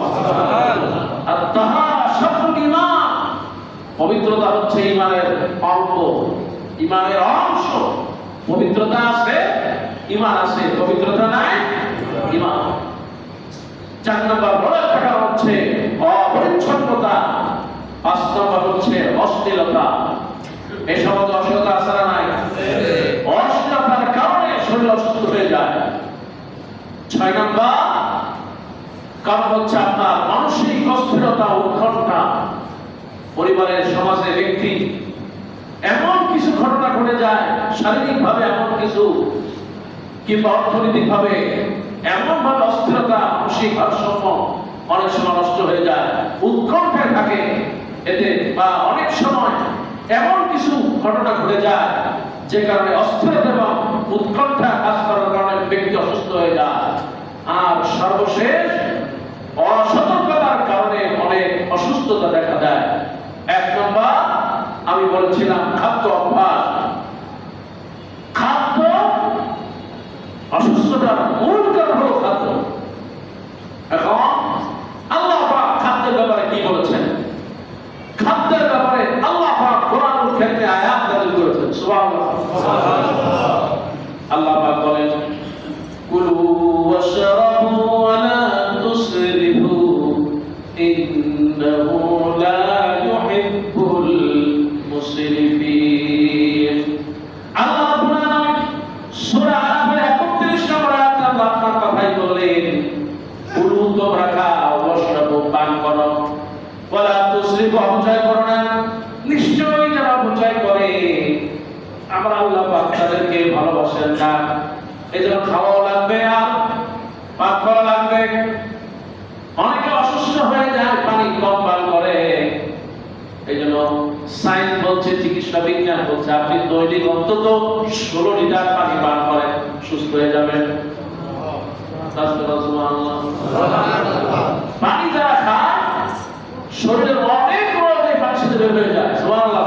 আর তাহারা শাতরুল ঈমান, পবিত্রতা হচ্ছে ঈমানের অঙ্গ, ঈমানের অংশ। পবিত্রতা আছে, ঈমান আছে, পবিত্রতা নাই, ঈমান। 4 নম্বর বড় একটা কারণ হচ্ছে অপরিচ্ছন্নতা। 5 নম্বর হচ্ছে অশ্লীলতা। এই সমাজে অশ্লীলতা আছে না নাই? অশ্লীলতার কারণে শরীর অসুস্থ হয়ে যায়। 6 নম্বর কারণ হচ্ছে আপনার মানসিক অস্থিরতা, উৎকণ্ঠা। পরিবারের, সমাজে, ব্যক্তি এমন কিছু ঘটনা ঘটে যায়, শারীরিক ভাবে এমন কিছু, কিংবা অর্থনৈতিক ভাবে এমন ভাবে অস্থিরতা, মানসিক ভারসাম্য অনেক সময় নষ্ট হয়ে যায়, উৎকণ্ঠায় থাকে এতে, বা অনেক সময় এমন কিছু ঘটনা ঘটে যায় যে কারণে অস্থিরতা এবং উৎকণ্ঠা কাজ করার কারণে ব্যক্তি অসুস্থ হয়ে যায়। আর সর্বশেষ অসতর্কতার কারণে অনেক অসুস্থতা দেখা দেয়। 1 নম্বর আমি বলেছিলাম খাদ্য অভ্যাস। খাদ্য অসুস্থতার মূল কারণ হলো খাদ্য। এখন আল্লাহ পাক খাদ্যের ব্যাপারে কি বলেছেন? খাদ্যের ব্যাপারে আল্লাহ পাক কোরআনুল কারীমে আয়াত নাযিল করেছেন। সুবহানাল্লাহ। আল্লাহ পাক বলেন, কুলু ওয়াশরাবু ওয়া লা তুসরিফু ইন্নাহু লা ইউহিব্বুল মুসরিফিন। আল্লাহ রাব্বুল আলামিন সূরা আরাফের 31 নম্বর আয়াতে আল্লাহ আপনার কথাই বললেন, কুলু তোমরা খাও, ওয়াশরাবু পান করো, ওয়া লা তুসরিফু অপচয় করো না। নিশ্চয়ই যারা অপচয় করে আমরা আল্লাহ পাক তাদেরকে ভালোবাসেন না। এজন্য খাওয়া লাগবে আর পান করা লাগবে। অনেকে অসুস্থ হয়ে যায়, পানি কম পান করে। এইজন্য সায়েন্স বলছে, চিকিৎসা বিজ্ঞান বলছে, আপনি দৈনিক অন্তত 16 লিটার পানি পান করেন, সুস্থ হয়ে যাবেন। পানি যারা খায় শরীরের অনেক রোগ পানি সাথে বের হয়ে যায়। সুবহানাল্লাহ।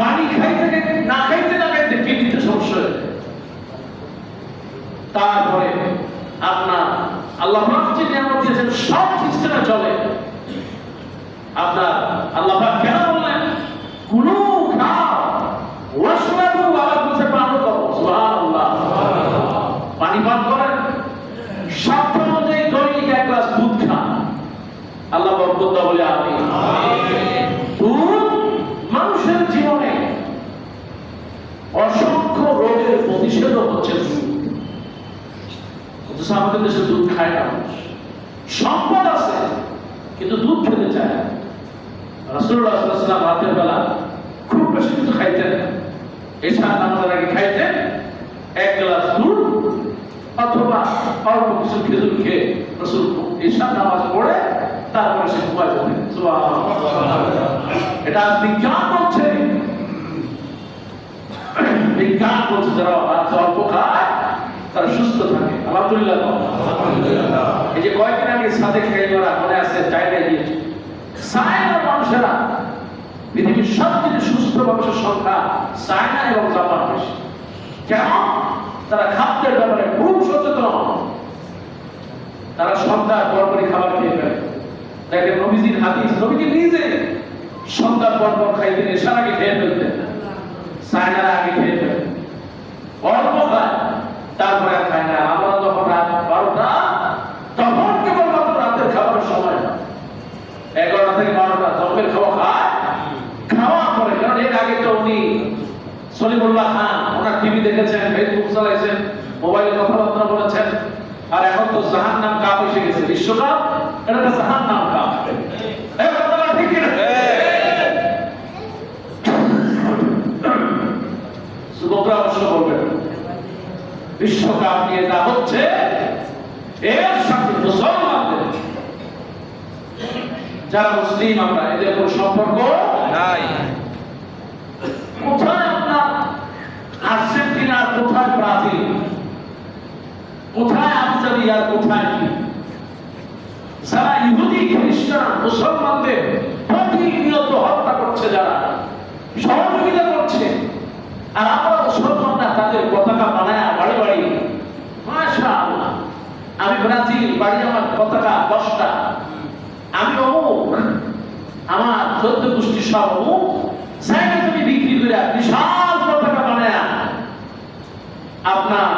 পানি খাইতে না খাইতে না খাইতে কিডনিতে সমস্যা হয়ে যায়। তারপরে আপনার আল্লাহ পাক যে নিয়ামত দিয়েছেন সব সিস্টেমে চলে। আপনার আল্লাহ পাক কেন বললেন কুলু খাও, ওয়াশরাবু, আবার বলছে পান করো। সুবহানাল্লাহ। পানি পান করেন, সাধ্য অনুযায়ী দৈনিক 1 গ্লাস দুধ খান। আল্লাহ বরকত দাও বলে আমিন। দুধ মানুষের জীবনে অসংখ্য রোগের প্রতিষেধক হচ্ছে দুধ। অথচ আমাদের দেশে দুধ খায় না মানুষ। সম্পদ আছে কিন্তু দুধ খেতে চায় না। রাসূলুল্লাহ সাল্লাল্লাহু আলাইহি ওয়াসাল্লাম রাতের বেলা খুব বেশি কিছু খাইতেন না। এশার নামাজের আগে খাইতেন এক গ্লাস দুধ অথবা অল্প কিছু খেজুর খেয়ে রাসূল এশার নামাজ পড়ে তারপরে সে ঘুমায় যেতেন। সুবহানাল্লাহ। এটা বিজ্ঞান বলছে, বিজ্ঞান বলছে যারা অল্প খায় তারা সুস্থ থাকে। আলহামদুলিল্লাহ। এই যে কয়েকদিন আগে সাদেক খাইবারা মনে আছে চায়নায় গিয়েছে। চায়নার মানুষেরা পৃথিবীর সবচেয়ে সুস্থ মানুষের সংখ্যা চায়না এবং জাপান বেশি। কেন? তারা খাদ্যের ব্যাপারে খুব সচেতন। তারা সন্ধ্যার পরপরই খাবার খেয়ে ফেলে। দেখেন নবীজির হাদিস, নবীজি নিজে সন্ধ্যার পরপর খাইতেন, এশার আগে খেয়ে ফেলতেন। চায়নারা আগে খেয়ে ফেলতেন, অল্প খায় তারপরে খায় না। আমরা যখন রাত 12টা তখন কেবলমাত্র রাতের খাবারের সময় না, 11টা থেকে 12টা জন্মের খাওয়া খায়, খাওয়া পরে। কারণ এর আগে তো উনি সলিমুল্লাহ খান ওনার টিভি দেখেছেন, ফেসবুক চালাইছেন, মোবাইলে কথাবার্তা বলেছেন। আর এখন তো জাহান্নাম কাপ এসে গেছে, বিশ্বকাপ, এটা তো জাহান্নাম কাপ। এই কথাটা ঠিক না? যুবকরা অবশ্য বলবেন বিশ্বকাপ নিয়ে যা হচ্ছে এর সাথে মুসলমানদের, যারা মুসলিম আমরা, এদের কোনো সম্পর্ক নাই। কোথায় আপনার আর্জেন্টিনা, কোথায় ব্রাজিল, কোথায় আবুধাবি, আর কোথায় কি? যারা ইহুদি খ্রিস্টান মুসলমানদের প্রতিনিয়ত হত্যা করছে, যারা সহযোগিতা করছে, আর আমরা মুসলমানরা তাদের পতাকা বানায় বাড়ি বাড়ি, মাশাআল্লাহ আমি ব্রাজিল, বাড়ি আমার পতাকা 10টা, আমি অমুক, আমার 14 গোষ্ঠী সব অমুক, সাইকেল তুমি বিক্রি করে বিশাল পতাকা বানায় আপনার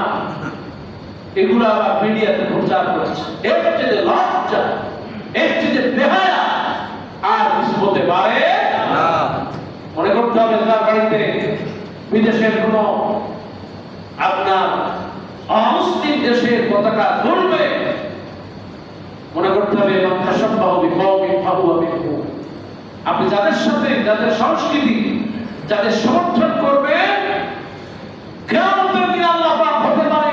এগুলো আবার মিডিয়াতে প্রচার করছে। এর চেয়ে লজ্জা, এর চেয়ে বেহায়া আর কিছু হতে পারে না। মনে করতে হবে তার বাড়িতে বিদেশের কোন আপনার অমুসলিম দেশের পতাকা ধরবে, মনে করতে হবে আপনি যাদের সাথে, যাদের সংস্কৃতি, যাদের সমর্থন করবে, কিয়ামতের দিন আল্লাহ পাক হতে পারে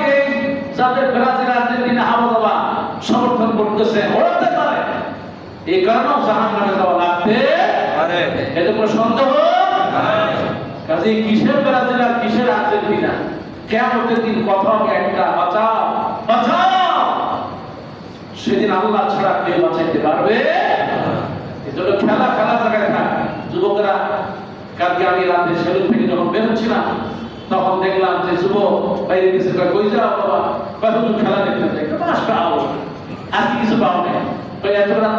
যাদের ব্রাজিল, আর্জেন্টিনা, আবুধাবি সমর্থন করতেছে হতে পারে, এই কারণেও জাহান্নামে যাওয়া লাগতে পারে, এতে কোনো সন্দেহ নাই। কাজে কিসের ব্রাজিল আর কিসের আর্জেন্টিনা, কিয়ামতের দিন কথা হবে একটা, বাঁচাও বাঁচাও। সেদিন আল্লাহ ছাড়া কেউ বাঁচাইতে পারবে। এজন্য খেলা জায়গায় থাক। যুবকরা, কালকে আমি রাতে সেলুন থেকে যখন বের হচ্ছিলাম তখন দেখলাম যে যুবক বাইরে গেছে, কই যাও বাবা? কখন খেলা দেখতে যাই, মাশাআল্লাহ, আর কিছু পাবো না। এত রাত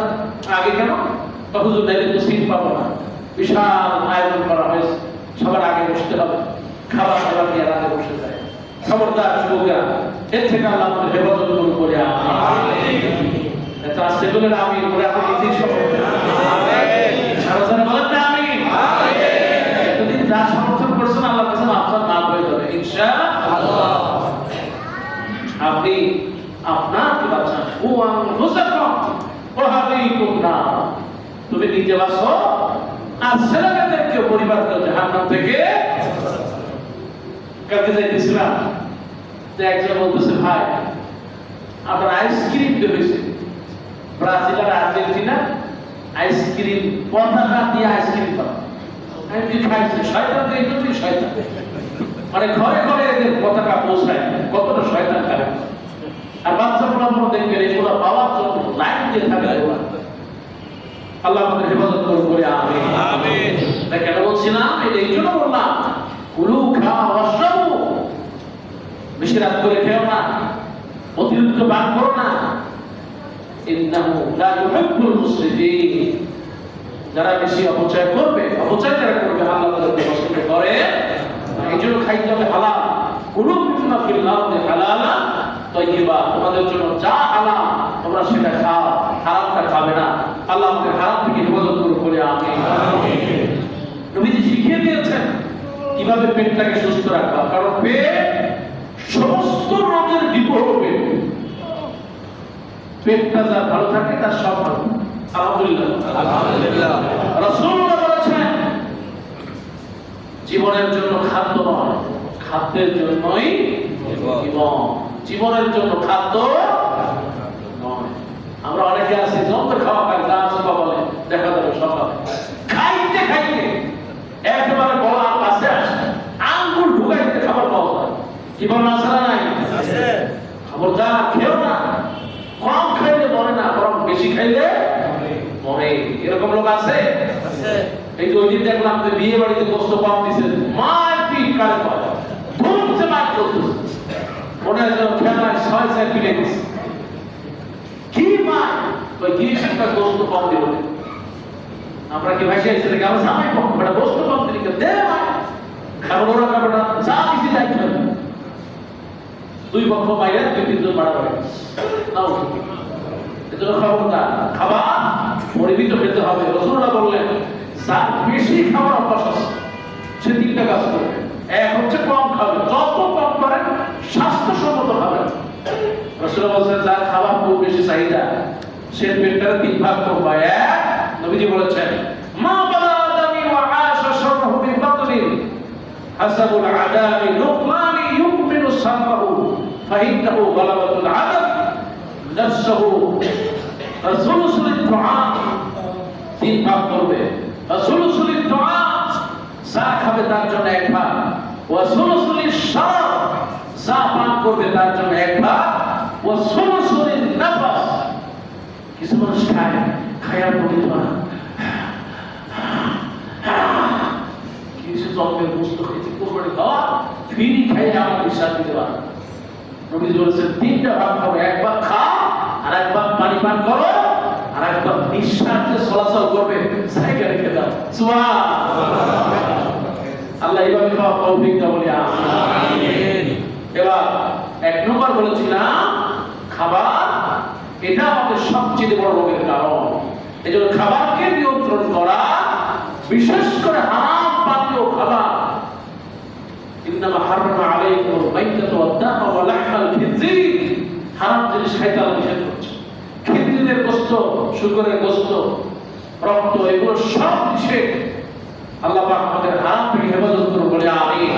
আগে কেন? হুজুর নাইলে তো সিট পাবো না, বিশাল আয়োজন করা হয়েছে, সবার আগে বসতে হবে, খাবার খাবার নিয়ে রাতে বসে যায়। খবরদার যুবকরা, এর থেকে আল্লাহ আমাদের হেফাজত করুন বলে আমিন। এটা সেগুলোর আমি করে আপনি নিজেই সমর্থন সারাসারা বলেন না আমিন। এতদিন যা সমর্থন করছেন আল্লাহর কাছে আপনার নাম হয়ে যাবে ইনশাআল্লাহ। আপনি আপনার কি বাঁচান, ও আনফুসাকুম ওয়া আহলিকুম নার, তুমি নিজে বাঁচো আর ছেলেমেয়েদেরকে, পরিবারকে জাহান্নাম থেকে। কালকে যাইতেছিলাম, একজন বলতেছে ভাই আপনার আইসক্রিম হয়েছে, ব্রাজিল আর আর্জেন্টিনা আইসক্রিম পতাকা দিয়ে আইসক্রিম পাবো। আমি কি খাইছি? শয়তান তো এইটুকুই শয়তান, মানে ঘরে ঘরে এদের পতাকা পৌঁছায়, কতটা শয়তান খাবে। আর বাচ্চা পোলাপনো দেখবেন এগুলো পাওয়ার জন্য লাইন দিয়ে থাকে। আল্লাহ আমাদের হেফাজত করুন বলে আমিন আমিন। কেন বলছিলাম? এই জন্য বললাম কুলু খাও ওয়াশরাবু, বেশি রাত করে খেও না, অতিরিক্ত পান করো না। ইন্নাহু লা ইউহিব্বুল মুসরিফিন, যারা বেশি অপচয় করবে, অপচয় যারা করবে আল্লাহ তাদেরকে পছন্দ করে। এই জন্য খাইতে হবে হালাল। কুলু মিম্মা ফিল আরদি হালালা তৈয়বা, তোমাদের জন্য যা হালাল তোমরা সেটা খাও, হারামটা খাবে না। আল্লাহ আমাদের হারাম থেকে হেফাজত করুন বলে আমিন। নবীজি শিখিয়ে দিয়েছেন কিভাবে পেটটাকে সুস্থ রাখবা, কারণ পেট সমস্ত রোগের বিপদ পেট। পেটটা যার ভালো থাকে তার সব ভালো। আলহামদুলিল্লাহ। রাসূলুল্লাহ বলেছেন জীবনের জন্য খাদ্য নয়, খাদ্যের জন্যই জীবন। জীবনের জন্য খাদ্য নয়। আমরা অনেকে আছি জমতে খাওয়া খাই, যা আছে বলে দেখা যাবে সকালে খাইতে খাইতে একেবারে গলার কাছে আসে, আঙ্গুল ঢুকাইতে খাবার পাওয়া যায়। জীবন আছে না নাই? খবর যা খেও না, কম খাইলে মরে না, বরং বেশি খাইলে মরে। এরকম লোক আছে। এই যে ওই দিন দেখলাম যে বিয়ে বাড়িতে গোস্ত কম দিছে, মারপিট কারে পায়, ধুমছে মার করতেছে, মনে হয় যেন খেলায় 6-7 পিঠে দিচ্ছে। কি মার ওই গিয়ে একটা গোস্ত কম দিল। আমরা কি ভাষা এসে দেখে আমার জামাই পক্ষ বেটা গোস্ত কম দিলি দে মার খাবো, ওরা খাবে না, যা কিছু দায়িত্ব হবে। দুই পক্ষ বাইরে 2-3 জন মারা পড়ে নাও। এজন্য খবরদার, খাবার পরিমিত খেতে হবে। রাসূলুল্লাহ বললেন যার বেশি খাবার অভ্যাস আছে সে 3টা কাজ করবে। এক হচ্ছে কম খাবে, যত কম করেন স্বাস্থ্যসম্মত খাবেন। রাসূলুল্লাহ বলেছেন যার খাবার খুব বেশি চাহিদা সে পেটটাকে 3 ভাগ করবে। এক, নবীজি বলেছেন মা বালাদানি ওয়া আশা শারহু বিফাদলিন হাসাবুল আদামি লুকমানি ইউমিনু সারহু ফাইন্নাহু গালাবাতুল আদম নাফসুহু। রাসূলুল্লাহ তুআম 3 ভাগ করবে। রাসূলুল্লাহ তুআম যা খাবে তার জন্য 1 ভাগ, ওয়া রাসূলুল্লাহ শারব যা পান করবে তার জন্য 1 ভাগ, ওয়া রাসূলুল্লাহ নাফস কিছু মানুষ খায়, খায়ার পড়ে না কিছু জন্মের বস্তু খেয়েছে কোরবানি দেওয়া ফিরি খাইয়ে আমার বিশ্বাস দিতে পারে। নবী বলেছেন 3টা ভাগ করো, 1 ভাগ খাও, আর 1 ভাগ পানি পান করো, আর 1 ভাগ নিঃশ্বাস যে চলাচল করবে জায়গা রেখে দাও। সুবহানাল্লাহ। আল্লাহ এইভাবে খাওয়া তৌফিক দাও বলি আমিন। এবার 1 নম্বর বলেছিলাম খাবার, এটা আমাদের সবচেয়ে বড় রোগের কারণ। এজন্য খাবারকে নিয়ন্ত্রণ করা, বিশেষ করে হারাম পানীয় খাবার। ইন্নামা হারামা আলাইকুম মাইতাতু ওয়াদ-দামা ওয়া লাহমাল খিনজির, হারাম জিনিস খাইতে আল্লাহ নিষেধ করেছে। খিনজিরের গোশত, শুকরের গোশত, রক্ত, এগুলো সব নিষেধ। আল্লাহ পাক আমাদের হারাম থেকে হেফাজত করুন বলে আমিন।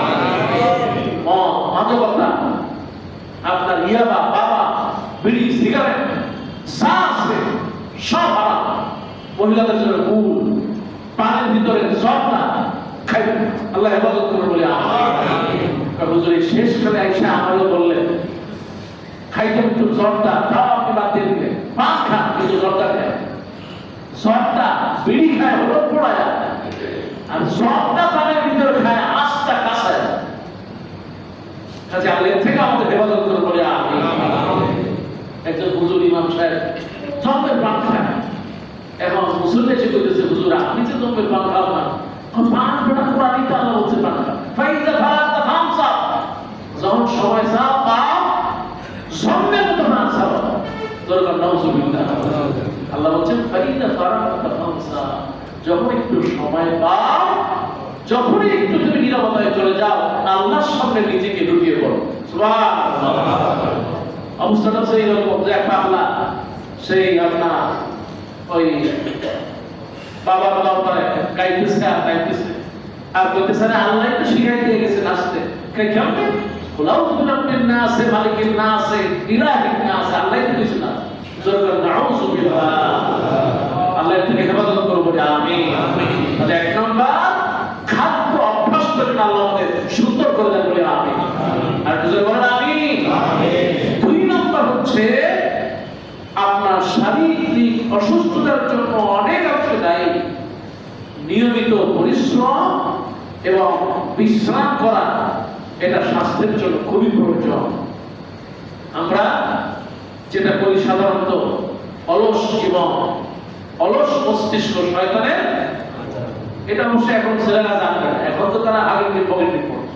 মাদকতা, আপনার ইয়াবা, বাবা, বিড়ি, সিগারেট যা আছে সব হারাম। মহিলাদের জন্য গুড়, পানির ভিতরে জর্দা খাইবেন, আল্লাহ হেফাজত করুন বলে আমিন। হুজুর শেষ করে আইসা আমারও বললেন খাইতে একটু জর্দা তাও আপনি বাদ দিয়ে দিলেন, পান খান কিন্তু জর্দা খায়। জর্দা বিড়ি খায় হলো পোড়ায়, আর জর্দা পানির ভিতরে খায় আস্তা কাঁচায়। কাজে আল্লাহ থেকে আমাদের হেফাজত করুন বলে আমিন। একজন হুজুর ইমাম সাহেব জম্মের পান খায়। এখন মুসল্লি এসে বলতেছে হুজুর আপনি যে জম্মের পান খাও না, পান ফোটা কোরআনই তো আল্লাহ বলছে পান খা। ফাইজা ফারাতা ফামসা, যখন সময় চাও পাও জম্মের মতো পান খাও। দরকার নাউজুবিল্লাহ। আল্লাহ বলছেন ফাইজা ফারাতা ফামসা, যখন একটু সময় পাও, যখনই একটু তুমি নীরবতায় চলে যাও, আল্লাহর সামনে নিজেকে ঢুকিয়ে পড়ো। সুবহানাল্লাহ। অবস্থাটা সেই রকম যে একটা আল্লাহ সেই আপনার ওই বাবার দরবারে গাইতেছে আর গাইতেছে আর বলতেছে আল্লাহ তো শিখাই দিয়ে গেছে নাচতে। কেমন খোলাও রব্বিন নাস মালিকিন নাস ইলাহিন নাস, আল্লাহ তো কিছু না। জোরে নাউযুবিল্লাহ। আল্লাহ থেকে হেফাজত করব বলে আমিন। তাহলে 1 নম্বর খাদ্য অভ্যাস করে আল্লাহ আমাদের সুন্দর করে দেন বলে আমিন। আর জোরে বলেন আমিন। 2 নম্বর হচ্ছে আপনার শারীরিক অসুস্থতার জন্য অনেক অংশে দায়ী নিয়মিত পরিশ্রম এবং বিশ্রাম করা। এটা স্বাস্থ্যের জন্য খুবই প্রয়োজন। আমরা যেটা করি সাধারণত অলস জীবন, অলস মস্তিষ্ক শয়তানের, এটা অবশ্যই এখন ছেলেরা জানবে না। এখন তো তারা আগে পকেট রিপোর্ট,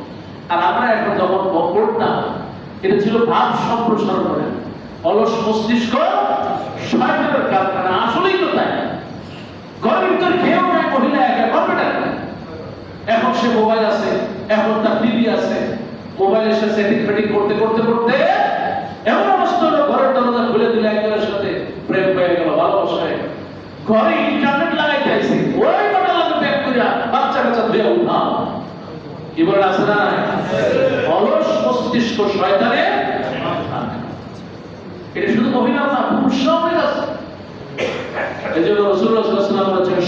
আর আমরা এখন যখন পড়তাম এটা ছিল ভাব সম্প্রসারণের অলস মস্তিষ্ক শয়তানের কারখানা। আসলেই তো তাই। ঘরের ভিতর খেয়েও নেয় মহিলা একা, করবেটা এখন সে মোবাইল আছে, এখন তার টিভি আছে, মোবাইলের সাথে সেটিং ফেটিং করতে করতে করতে এমন অবস্থা হলো ঘরের দরজা খুলে দিলে একজনের সাথে প্রেম হয়ে গেল, ভালোবাসা হয়ে গেল। ঘরে ইন্টারনেট লাগাইতে আইছে, ওই কটা লাগে ব্যাক করিয়া বাচ্চা কাচ্চা ধুয়ে উঠা। কি বলে আছে না? অলস মস্তিষ্ক শয়তানের। এটা শুধু মহিলা না, পুরুষরাও হয়ে গেছে। এই জন্য রাসূলুল্লাহ সাল্লাল্লাহু আলাইহি ওয়াসাল্লাম বলেছেন,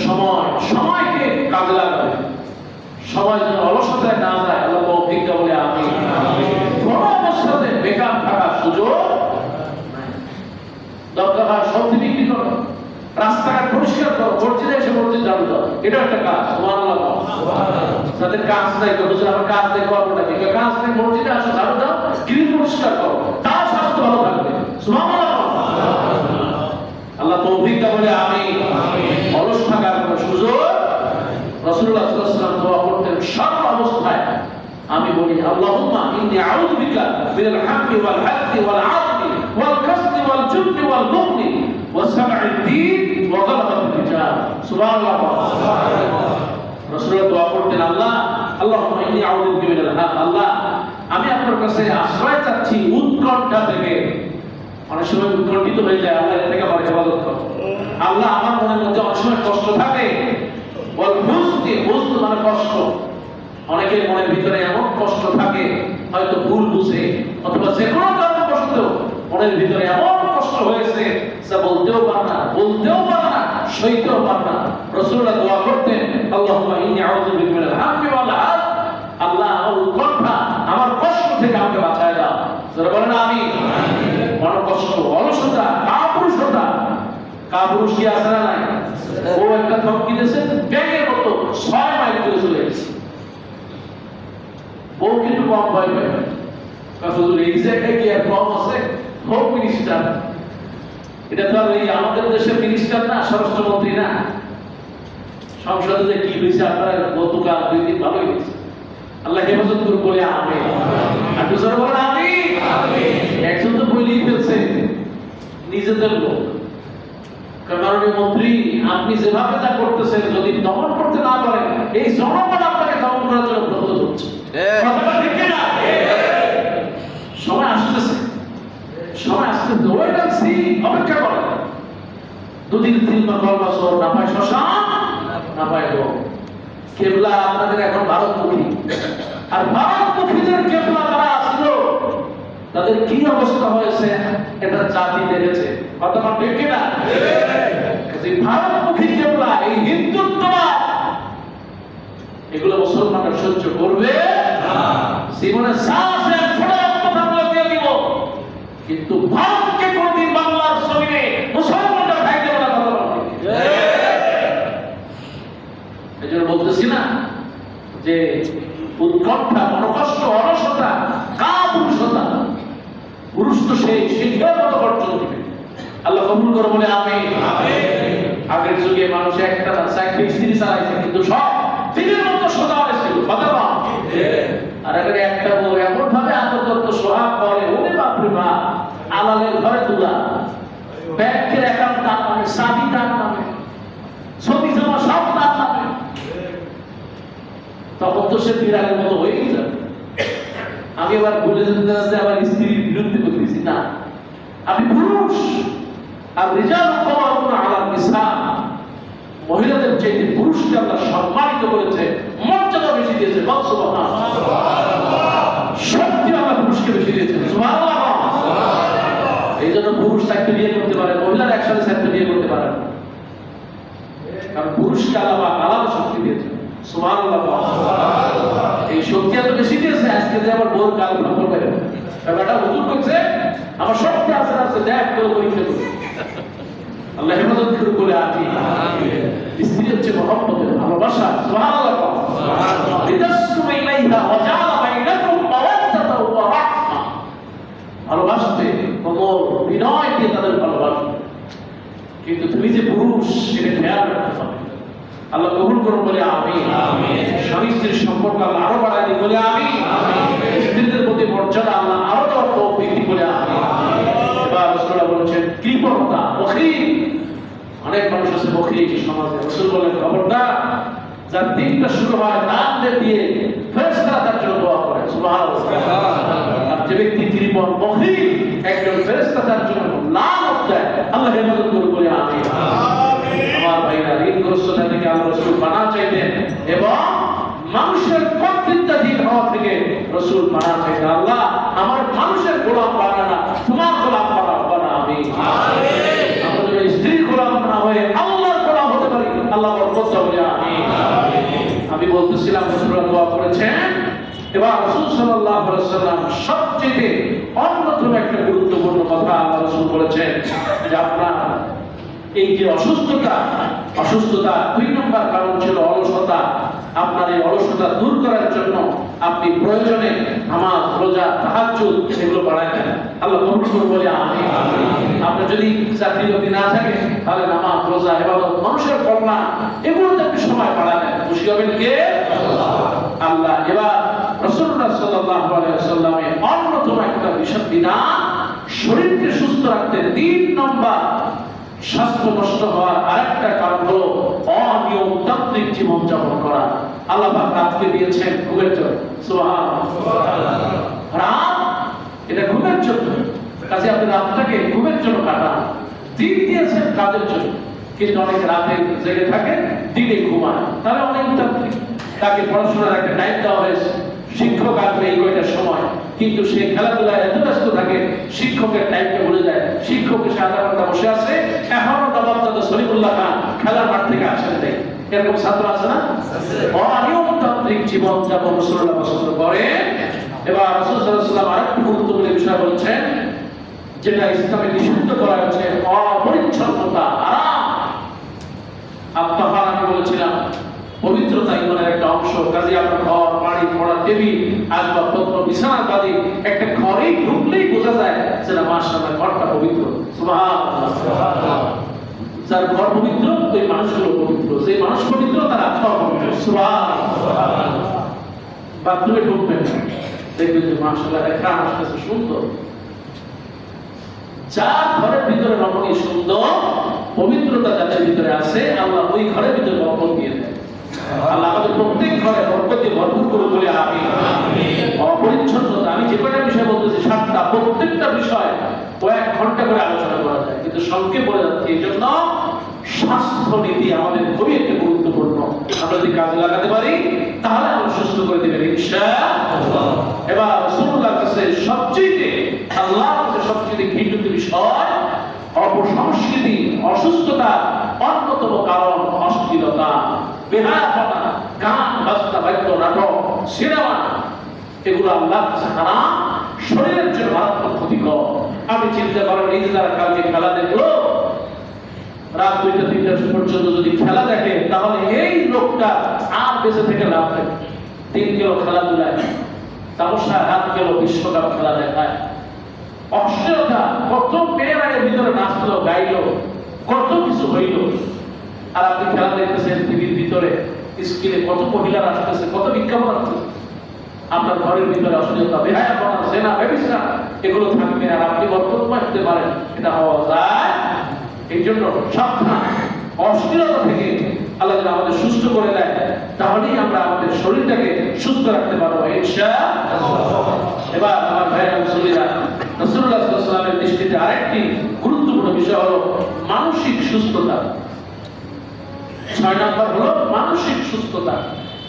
সময়কে কাজে লাগাবে, সময় যেন অলসতায় না যায়। আল্লাহ তৌফিক দাও বলে আমিন। কোন অবস্থাতে বেকার থাকার সুযোগ নাই। দরকার হয় সবজি বিক্রি করো, রাস্তাঘাট পরিষ্কার করো, মসজিদে এসে মসজিদ ঝাড়ু দাও, এটা একটা কাজ। সুবহানাল্লাহ। যাদের কাজ নাই, তো বুঝলে আমার কাজ নেই, করবো না, কিন্তু কাজ নেই, মসজিদে আসো, ঝাড়ু দাও, গ্রিল পরিষ্কার করো, তাও স্বাস্থ্য ভালো থাকবে। সুবহানাল্লাহ। আল্লাহ তৌফিক দাও বলে আমিন। অলস থাকার কোনো সুযোগ। রাসূলুল্লাহ সাল্লাল্লাহু আলাইহি ওয়াসাল্লাম দোয়া করতেন সর্ব অবস্থায়। আমি বলি, আল্লাহুম্মা ইন্নী আউযু বিকা মিনাল হাক্কি ওয়াল হাক্কি ওয়াল আদলি ওয়াল কাসদি ওয়াল জুবনি ওয়াল বুখলি ওয়া সাবঈদ দ্বীন ওয়া গালাবাতির রিজাল। সুবহানাল্লাহ। রাসূলুল্লাহ দোয়া করতেন, আল্লাহুম্মা ইন্নী আউযু বিকা মিনাল হাক্ক, আল্লাহ আমি আপনার কাছে আশ্রয় চাচ্ছি উৎকণ্ঠা থেকে। অনেক সময় উৎকণ্ঠিত হয়ে যায়, আল্লাহ এর থেকে আমার হেফাজত করো। আল্লাহ আমার মনের মধ্যে অনেক সময় কষ্ট থাকে, বল বুঝতে বুঝতে মানে কষ্ট। অনেকের মনের ভিতরে এমন কষ্ট থাকে, হয়তো ভুল বুঝে অথবা যে কোনো কারণবশত মনের ভিতরে এমন কষ্ট হয়েছে যা বলতেও পারে না, বলতেও পারে না, সইতেও পারে না। রাসূলুল্লাহ দোয়া করতেন, আল্লাহুম্মা ইন্নী আউযু বিকা মিনাল হাম্মি ওয়াল হাদ, আল্লাহ আমার উৎকণ্ঠা, আমার কষ্ট থেকে আমাকে বাঁচায় দাও। যারা বলেন আমিন। মনের কষ্ট, অলসতা, কাপুরুষতা। কাপুরুষ কি আছে না নাই? ও একটা ধমকি দিয়েছে, ব্যাঙের মতো 6 মাইল দূরে চলে গেছে। বউ কিন্তু কম ভয় পায়, কারণ এই জায়গায় কি আর কম আছে? হোম মিনিস্টার, এটা তো আর এই আমাদের দেশের মিনিস্টার না, স্বরাষ্ট্রমন্ত্রী না। সংসদে কি হয়েছে আপনারা গতকাল 2 দিন ভালো হয়েছে। আল্লাহ হেফাজত করুন বলে আমিন। আর দুসরা বলেন আমিন। একজন তো বলেই ফেলছে নিজেদের লোক, মাননীয় মন্ত্রী আপনি যেভাবে যা করতেছেন যদি দমন করতে না পারেন, এই জনগণ আপনাকে দমন করার জন্য প্রস্তুত হচ্ছে। কথাটা ঠিক না? সময় আসতেছে, সময় আসতেছে, ওয়েট এন্ড সি, অপেক্ষা করেন। 2 দিন 3 বছর না পায় শ্মশান, না পায় লোক। কেবলা আপনাদের এখন ভারতমুখী, আর ভারতমুখীদের কেবলা যারা ছিল তাদের কি অবস্থা হয়েছে এটা জাতি দেখেছে। কথাটা ঠিক না? ভারতমুখী কেবলা, এই হিন্দুত্ববাদ, এগুলো মুসলমানরা সহ্য করবে না। জীবনে শ্বাসের ছোড়া কথা দিয়ে দিব, কিন্তু ভারতকে কোনদিন বাংলার জমিনে মুসলমানরা খাইতে পারে না। কথা বলতে এই জন্য বলতেছি না যে উৎকণ্ঠা, মনোকষ্ট, অলসতা, কাপুরুষতা, পুরুষ তো সেই শিক্ষার মতো অর্জন দিবে। আল্লাহ কবুল করে বলে আমিন। আগের যুগে মানুষ একটা না 4টি স্ত্রী চালাইছে, কিন্তু সব দিনের মতো সোজা হয়েছিল। কথা বল। আর আগে একটা বউ এমন ভাবে আত্মতত্ত্ব সোহাগ করে, ওরে বাপরে বাপ, আলালের ঘরে তুলা, ব্যাংকের অ্যাকাউন্ট তার নামে, চাবি তার নামে, ছবি জমা সব তার নামে। তখন তো সে বিড়ালের মতো হয়েই যাবে। আমি আবার বলে যেতে আবার স্ত্রীর বিরুদ্ধে করতেছি না, আপনি পুরুষ। আর রিজাল কওয়ামুনা আলা নিসা, মহিলাদের চাইতে পুরুষকে আল্লাহ সম্মানিত করেছে, মর্যাদা বেশি দিয়েছে। সুবহানাল্লাহ। শক্তি আল্লাহ পুরুষকে বেশি দিয়েছে। সুবহানাল্লাহ। এই জন্য পুরুষ 4টি বিয়ে করতে পারে, মহিলারা একসাথে 4টি বিয়ে করতে পারে, কারণ পুরুষকে আল্লাহ আলাদা শক্তি দিয়েছে। সুবহানাল্লাহ। এই শক্তি এত বেশি দিয়েছে, আজকে যে আমার বোর গাল ভাঙ করে ব্যাপারটা হুজুর করছে, আমার শক্তি আছে আছে দেখ করে পরীক্ষা করে। আল্লাহ হেফাজত করুন বলে আমিন। স্ত্রী হচ্ছে মহব্বতের ভালোবাসা। সুবহানাল্লাহ। লিতাসকুনু ইলাইহা ওয়া জাআলা বাইনাকুম মাওয়াদ্দাতাও ওয়া রাহমা, ভালোবাসতে কোমল বিনয় দিয়ে তাদের ভালোবাসবে। কিন্তু তুমি যে পুরুষ এটা খেয়াল রাখতে হবে। আল্লাহ কবুল করুন বলে আমিন। স্বামী স্ত্রীর সম্পর্ক আল্লাহ আরো বাড়ায় দিন বলে আমিন। স্ত্রীদের প্রতি মর্যাদা আল্লাহ আরো দেওয়ার তৌফিক দিন বলে আমিন। এবার রাসূলুল্লাহ বলেছেন কৃপণতা, বখিল। অনেক মানুষ আছে বখিল সমাজে। রাসূল বলেন খবরদার, যার দিনটা শুরু হয় দান দিয়ে ফেরেশতারা তার জন্য দোয়া করে। সুবহানাল্লাহ। আর যে ব্যক্তি কৃপণ বখিল, একজন ফেরেশতা তার জন্য লানত দেয়। আল্লাহ হেফাজত করুন বলে আমিন। আমার ভাইরা, ঋণগ্রস্ততা থেকে আল্লাহ রাসূল পানা চাইতেন এবং মানুষের কর্তৃত্বাধীন হওয়া থেকে রাসূল পানা চাইতেন। আল্লাহ আমার মানুষের গোলাম বানা না, তোমার গোলাম বানা আমিন। আমরা যেন স্ত্রীর গোলাম না হয়ে আল্লাহর গোলাম হতে পারি, আল্লাহ বরকত বলে আমিন। আমি বলতেছিলাম রাসূলুল্লাহ দোয়া করেছেন। এবার রাসূল সাল্লাল্লাহু আলাইহি ওয়াসাল্লাম সবচেয়ে অন্যতম একটা গুরুত্বপূর্ণ কথা আল্লাহ রাসূল বলেছেন যে আপনার এই যে অসুস্থতা 2 নম্বর কারণ ছিল অলসতা। আপনার এই অলসতা দূর করার জন্য আপনি প্রয়োজনে নামাজ, রোজা, তাহাজ্জুদ এগুলো বাড়ায় দেন। আল্লাহ কবুল করুন বলে আমিন। আপনার যদি চাকরি বাকরি না থাকে তাহলে নামাজ, রোজা, ইবাদত, মানুষের কল্যাণ এগুলোতে আপনি সময় বাড়ায় দেন। খুশি হবেন কে? আল্লাহ। এবার রাসূলুল্লাহ সাল্লাল্লাহু আলাইহি ওয়াসাল্লামের অন্যতম একটা বিধান, শরীরকে সুস্থ রাখতে 3 নম্বর স্বাস্থ্য নষ্ট হওয়ার আরেকটা কারণ হলো অনিয়মতান্ত্রিক জীবন যাপন করা। আল্লাহ পাক রাতকে দিয়েছেন ঘুমের জন্য। সুবহানাল্লাহ। রাত এটা ঘুমের জন্য, কাজে আপনি রাতটাকে ঘুমের জন্য কাটান। দিন দিয়েছেন কাজের জন্য, কিন্তু অনেক রাতে জেগে থাকে, দিনে ঘুমায়, তাহলে অনিয়মতান্ত্রিক। তাকে পড়াশোনার একটা টাইম দেওয়া হয়েছে, শিক্ষক আসবে এই কয়টার সময়, কিন্তু সে খেলাধুলায় এত ব্যস্ত থাকে শিক্ষকের টাইমটা ভুলে যায়। শিক্ষক এসে আধা ঘন্টা বসে আছে, এখনো নবাবজাদা সলিমুল্লাহ খান খেলার মাঠ থেকে আসেন নাই। এরকম ছাত্র আছে না? অনিয়মতান্ত্রিক জীবন যাপন রাসূলুল্লাহ পছন্দ করে। এবার রাসূল সাল্লাল্লাহু আলাইহি ওয়াসাল্লাম আরেকটি গুরুত্বপূর্ণ বিষয় বলছেন, যেটা ইসলামে নিষিদ্ধ করা হয়েছে, অপরিচ্ছন্নতা, আরাম। আত্মহার আমি বলেছিলাম পবিত্রতা ইমানের একটা অংশ। কাজে আপনার ঘর, বাড়ি, পড়া, টেবিল, আসবাবপত্র, বিছানার বাদে একটা ঘরেই ঢুকলেই বোঝা যায় যে না মাশাআল্লাহ ঘরটা পবিত্র। সুবহানাল্লাহ। যার ঘর পবিত্র ওই মানুষগুলো পবিত্র, যে মানুষ পবিত্র তার আত্মা পবিত্র। সুবহানাল্লাহ। বাথরুমে ঢুকবেন, দেখবেন যে মাশাআল্লাহ একটা আসতেছে সুন্দর। যার ঘরের ভিতরে রমণী সুন্দর, পবিত্রতা যাদের ভিতরে আছে, আল্লাহ ওই ঘরের ভিতরে বরকত দিয়ে দেয়। আল্লাহ আমাদের প্রত্যেক ঘরে বরকতে ভরপুর করে বলে আমিন। অপরিচ্ছন্নতা, আমি যে কয়টা বিষয় বলতেছি 7টা, প্রত্যেকটা বিষয় কয়েক ঘন্টা করে আলোচনা করা যায়, কিন্তু সংক্ষেপ বলে যাচ্ছে। এই জন্য স্বাস্থ্য নীতি আমাদের খুবই একটা গুরুত্বপূর্ণ। আমরা যদি কাজে লাগাতে পারি তাহলে আমরা সুস্থ করে দেবেন ইনশাআল্লাহ। এবার রাসূলুল্লাহর কাছে সবচেয়ে আল্লাহর কাছে সবচেয়ে ঘৃণিত বিষয় অপসংস্কৃতি, অসুস্থতা অন্যতম কারণ অশ্লীলতা, বেহায়াপনা, গান, বাজনা, বাদ্য, নাটক, সিনেমা, এগুলো আল্লাহর কাছে হারাম, শরীরের জন্য মারাত্মক ক্ষতিকর। আমি চিন্তা করেন এই যে যারা কালকে খেলা দেখলো, রাত 2টা-3টা পর্যন্ত যদি খেলা দেখে, তাহলে এই লোকটা আর বেঁচে থেকে লাভ নেই। 3 কিলো খেলাধুলায়, তামসা হাত গেল বিশ্বকাপ খেলা দেখায়, অশ্লীলতা, কত মেয়েরা এর ভিতরে নাচলো, গাইলো, কত কিছু হইল। আর আপনি খেলা দেখতেছেন টিভির ভিতরে, স্ক্রিনে কত মহিলারা আসতেছে, কত বিজ্ঞাপন আসতেছে। আপনার ঘরের ভিতরে অশ্লীলতা, বেহায়াপনা, জেনা, ব্যভিচার এগুলো থাকবে, আর আপনি বরকতময় হতে পারেন, এটা হওয়া যায়। এই জন্য সাবধান, অশ্লীলতা থেকে আল্লাহ যদি আমাদের সুস্থ করে দেয়, তাহলেই আমরা আমাদের শরীরটাকে সুস্থ রাখতে পারবো ইনশাআল্লাহ। এবার আমার ভাইরা মুসল্লিরা, রাসূলুল্লাহ সাল্লাল্লাহু আলাইহি ওয়াসাল্লামের দৃষ্টিতে আরেকটি গুরুত্বপূর্ণ বিষয় হলো মানসিক সুস্থতা। 6 নম্বর হলো মানসিক সুস্থতা।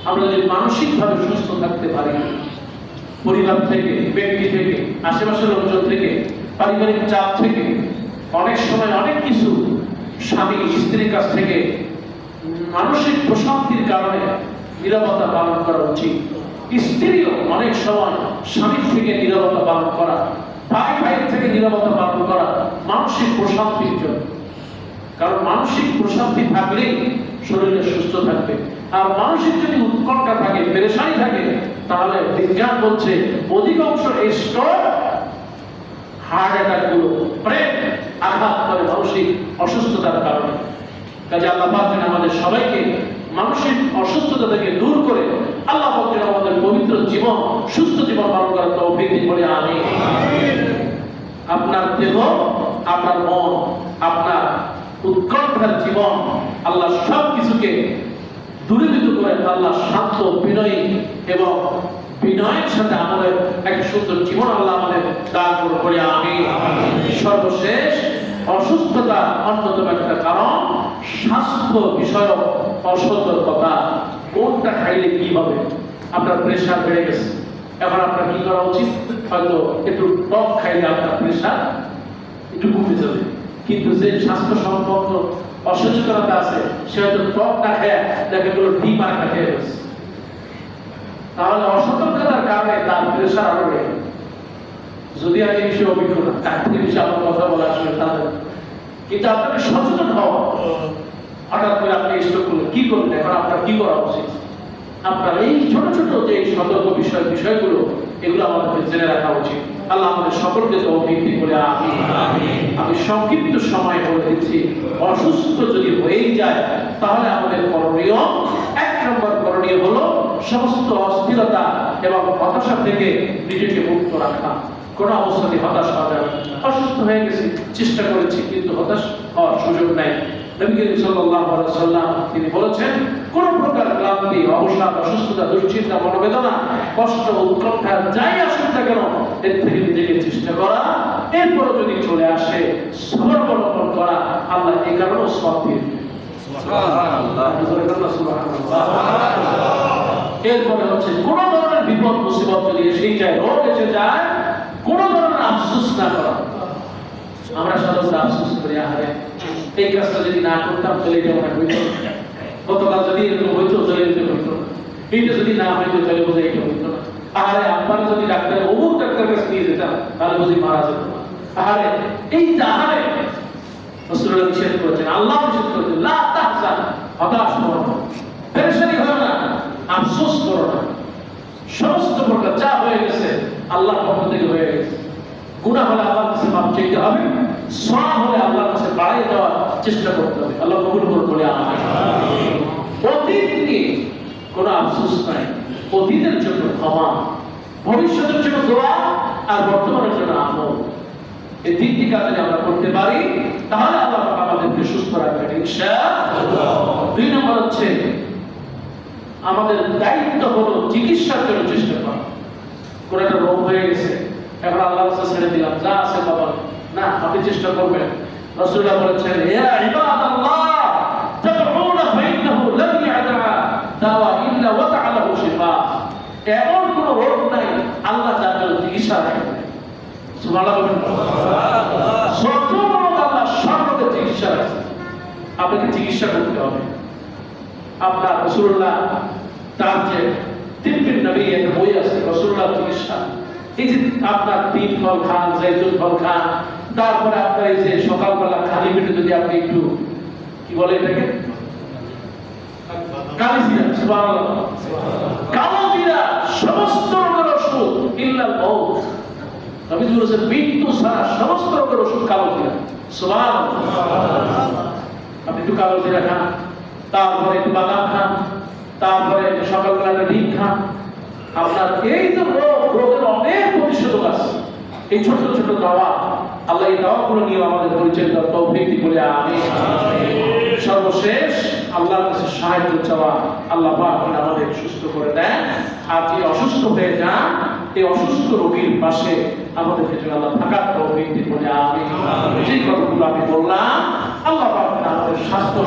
আমরা যদি মানসিকভাবে সুস্থ থাকতে পারি, পরিবার থেকে, ব্যক্তি থেকে, আশেপাশের লোকজন থেকে, পারিবারিক চাপ থেকে, অনেক সময় অনেক কিছু স্বামী স্ত্রীর কাছ থেকে মানসিক প্রশান্তির কারণে নীরবতা পালন করা উচিত। স্ত্রীও অনেক সময় স্বামীর থেকে নীরবতা পালন করা, ভাইয়ের থেকে নীরবতা পালন করা মানসিক প্রশান্তির জন্য। কারণ মানসিক প্রশান্তি থাকলেই শরীরে সুস্থ থাকবে। আর মানসিক যদি উৎকণ্ঠা থাকে, পেরেশানি থাকে, তাহলে বিজ্ঞান বলছে অধিকাংশ স্ট্রোক, হার্ট অ্যাটাক গুলো ব্রেন আঘাত করে মানসিক অসুস্থতার কারণে। কাজে আল্লাহ পাক যেন আমাদের সবাইকে মানসিক অসুস্থতা থেকে দূর করে আল্লাহ পাক যেন আমাদের পবিত্র জীবন, সুস্থ জীবন পালন করার তৌফিক দিন বলে আমিন। আপনার দেহ, আপনার মন, আপনার উৎকণ্ঠার জীবন আল্লাহ সব কিছুকে দূরীভূত করে আল্লাহ শান্ত, বিনয়ী এবং বিনয়ের সাথে আমাদের এক সুন্দর জীবন আল্লাহ আমাদের দান করে আমিন। সর্বশেষ, অসুস্থতা অন্যতম একটা কারণ স্বাস্থ্য বিষয়ক অসতর্কতা। কোনটা খাইলে কি হবে? আপনার প্রেশার বেড়ে গেছে, এখন আপনার কি করা উচিত? হয়তো একটু টক খাইলে আপনার প্রেশার একটু কমে যাবে, কিন্তু যে স্বাস্থ্য সম্পর্ক অসচেতনতা আছে সে হয়তো টক না খেয়ে দেখে গুলো ডিম আর একটা খেয়ে গেছে, তাহলে অসতর্কতার কারণে তার প্রেশার আরো বেড়ে। যদি আমি এই বিষয়ে অভিজ্ঞ না, তার থেকে বিষয়ে আমার কথা বলা আসলে তাদের, কিন্তু আপনাকে সচেতন হওয়া। হঠাৎ করে আপনি স্ট্রোক করলেন, কি করবেন? এখন আপনার কি করা উচিত? আপনার এই ছোট ছোট যে সতর্ক বিষয়গুলো, এগুলো আমাদের জেনে রাখা উচিত। আল্লাহ আমাদের সকলকে তৌফিক দিন বলে আমিন। আমি সংক্ষিপ্ত সময় বলে দিচ্ছি, অসুস্থ যদি হয়েই যায় তাহলে আমাদের করণীয়, 1 নম্বর করণীয় হলো সমস্ত অস্থিরতা এবং হতাশা থেকে নিজেকে মুক্ত রাখা। কোন অবস্থাতে হতাশ হওয়া যাবে না। অসুস্থ হয়ে গেছি, চেষ্টা করেছি, কিন্তু হতাশ হওয়ার সুযোগ নাই। নবী করিম সাল্লাল্লাহু আলাইহি ওয়াসাল্লাম তিনি বলেছেন, কোন প্রকার ক্লান্তি, অবসাদ, অসুস্থতা, দুশ্চিন্তা, মনোবেদনা, কষ্ট, উৎকণ্ঠা যাই আসুক না কেন, এর থেকে নিজেকে চেষ্টা করা, এরপর যদি চলে আসে সবর অবলম্বন করা, আল্লাহ এই কারণেও সওয়াব দিয়ে দিবেন। সুবহানাল্লাহ, সুবহানাল্লাহ। এরপরে হচ্ছে কোন ধরনের বিপদ মুসিবত যদি এসে যায়, রোগ এসে যায়, কোন ধরনের আফসোস না করা। আমরা সাধারণত আফসোস করি, আহারে এই কাজটা যদি না করতাম তাহলে এটা মনে হইতো, গতকাল যদি এরকম হইতো তাহলে এরকম হইতো না, এইটা যদি না হইতো তাহলে বোধহয় এটা হইতো না। আহারে আপনারা যদি ডাক্তার অমুক ডাক্তার কাছে নিয়ে যেতাম তাহলে বুঝি মারা যেত না। আহারে এই যে আহারে রাসূলুল্লাহ নিষেধ করেছেন, আল্লাহ নিষেধ করেছেন, লা তাহজান, হতাশ হও না, পেরেশানি হও না, আফসোস করো না। সমস্ত প্রকার যা হয়ে গেছে আল্লাহর পক্ষ থেকে হয়ে গেছে। গুনাহ হলে আল্লাহর কাছে মাফ চাইতে হবে, সওয়াব হলে আল্লাহর কাছে বাড়িয়ে দেওয়ার চেষ্টা করতে হবে। আল্লাহ কবুল করুন বলে আমিন। অতীত নিয়ে কোনো আফসোস নাই, অতীতের জন্য ক্ষমা, ভবিষ্যতের জন্য দোয়া, আর বর্তমানের জন্য আমল। এই 3টি কাজ যদি আমরা করতে পারি তাহলে আল্লাহ আমাদেরকে সুস্থ রাখবেন ইনশাআল্লাহ। 2 নম্বর হচ্ছে আমাদের দায়িত্ব হলো চিকিৎসার জন্য চেষ্টা করা। কোন একটা রোগ হয়ে গেছে, এখন আল্লাহর কাছে ছেড়ে দিলাম, যা আছে বাবা, না, আপনি চেষ্টা করবেন। রাসূলুল্লাহ বলেছেন, ইয়া ইবাদাল্লাহ তাদউনা ফাইন্নাহু লাম ইয়াদা দাওয়া ইল্লা ওয়াতা'আলাহু শিফা। এমন কোন রোগ নাই আল্লাহ তার চিকিৎসা রাখেন। সুবহানাল্লাহ, সুবহানাল্লাহ। যত রোগ আল্লাহ সব রোগের চিকিৎসা রাখেন, আপনাকে চিকিৎসা করতে হবে। আপনার রাসূলুল্লাহ তার যে 3 নবী এর বই আছে রাসূলুল্লাহ চিকিৎসা, এই যে আপনার 3 ফল খান, জাইতুন ফল খান, তারপরে আপনার এই যে সকালবেলা খালি পেটে যদি আপনি একটু কি বলে এটাকে কালিজিরা, সুবহানাল্লাহ, কালিজিরা সমস্ত রোগের ওষুধ ইল্লাল মউত। নবী বলেছেন মৃত্যু ছাড়া সমস্ত রোগের ওষুধ কালিজিরা, সুবহানাল্লাহ। আপনি একটু কালিজিরা খান, তারপরে একটু বাদাম খান, তারপরে সকালবেলা ডিম খান। আপনার এই যে রোগের অনেক প্রতিষেধক আছে, এই ছোট ছোট দাওয়া, আল্লাহ এই দাওয়াগুলো নিয়ে আমাদের পরিচয় দেওয়ার তৌফিক দিন বলে আমিন। সর্বশেষ আল্লাহর কাছে সাহায্য চাওয়া, আল্লাহ পাক আমাদের সুস্থ করে দেন। আর যে অসুস্থ হয়ে যান, এই অসুস্থ রোগীর পাশে আমাদেরকে যেন আল্লাহ থাকার তৌফিক দিন বলে আমিন। যে কথাগুলো আমি বললাম, আল্লাহ পাক আমাদের স্বাস্থ্য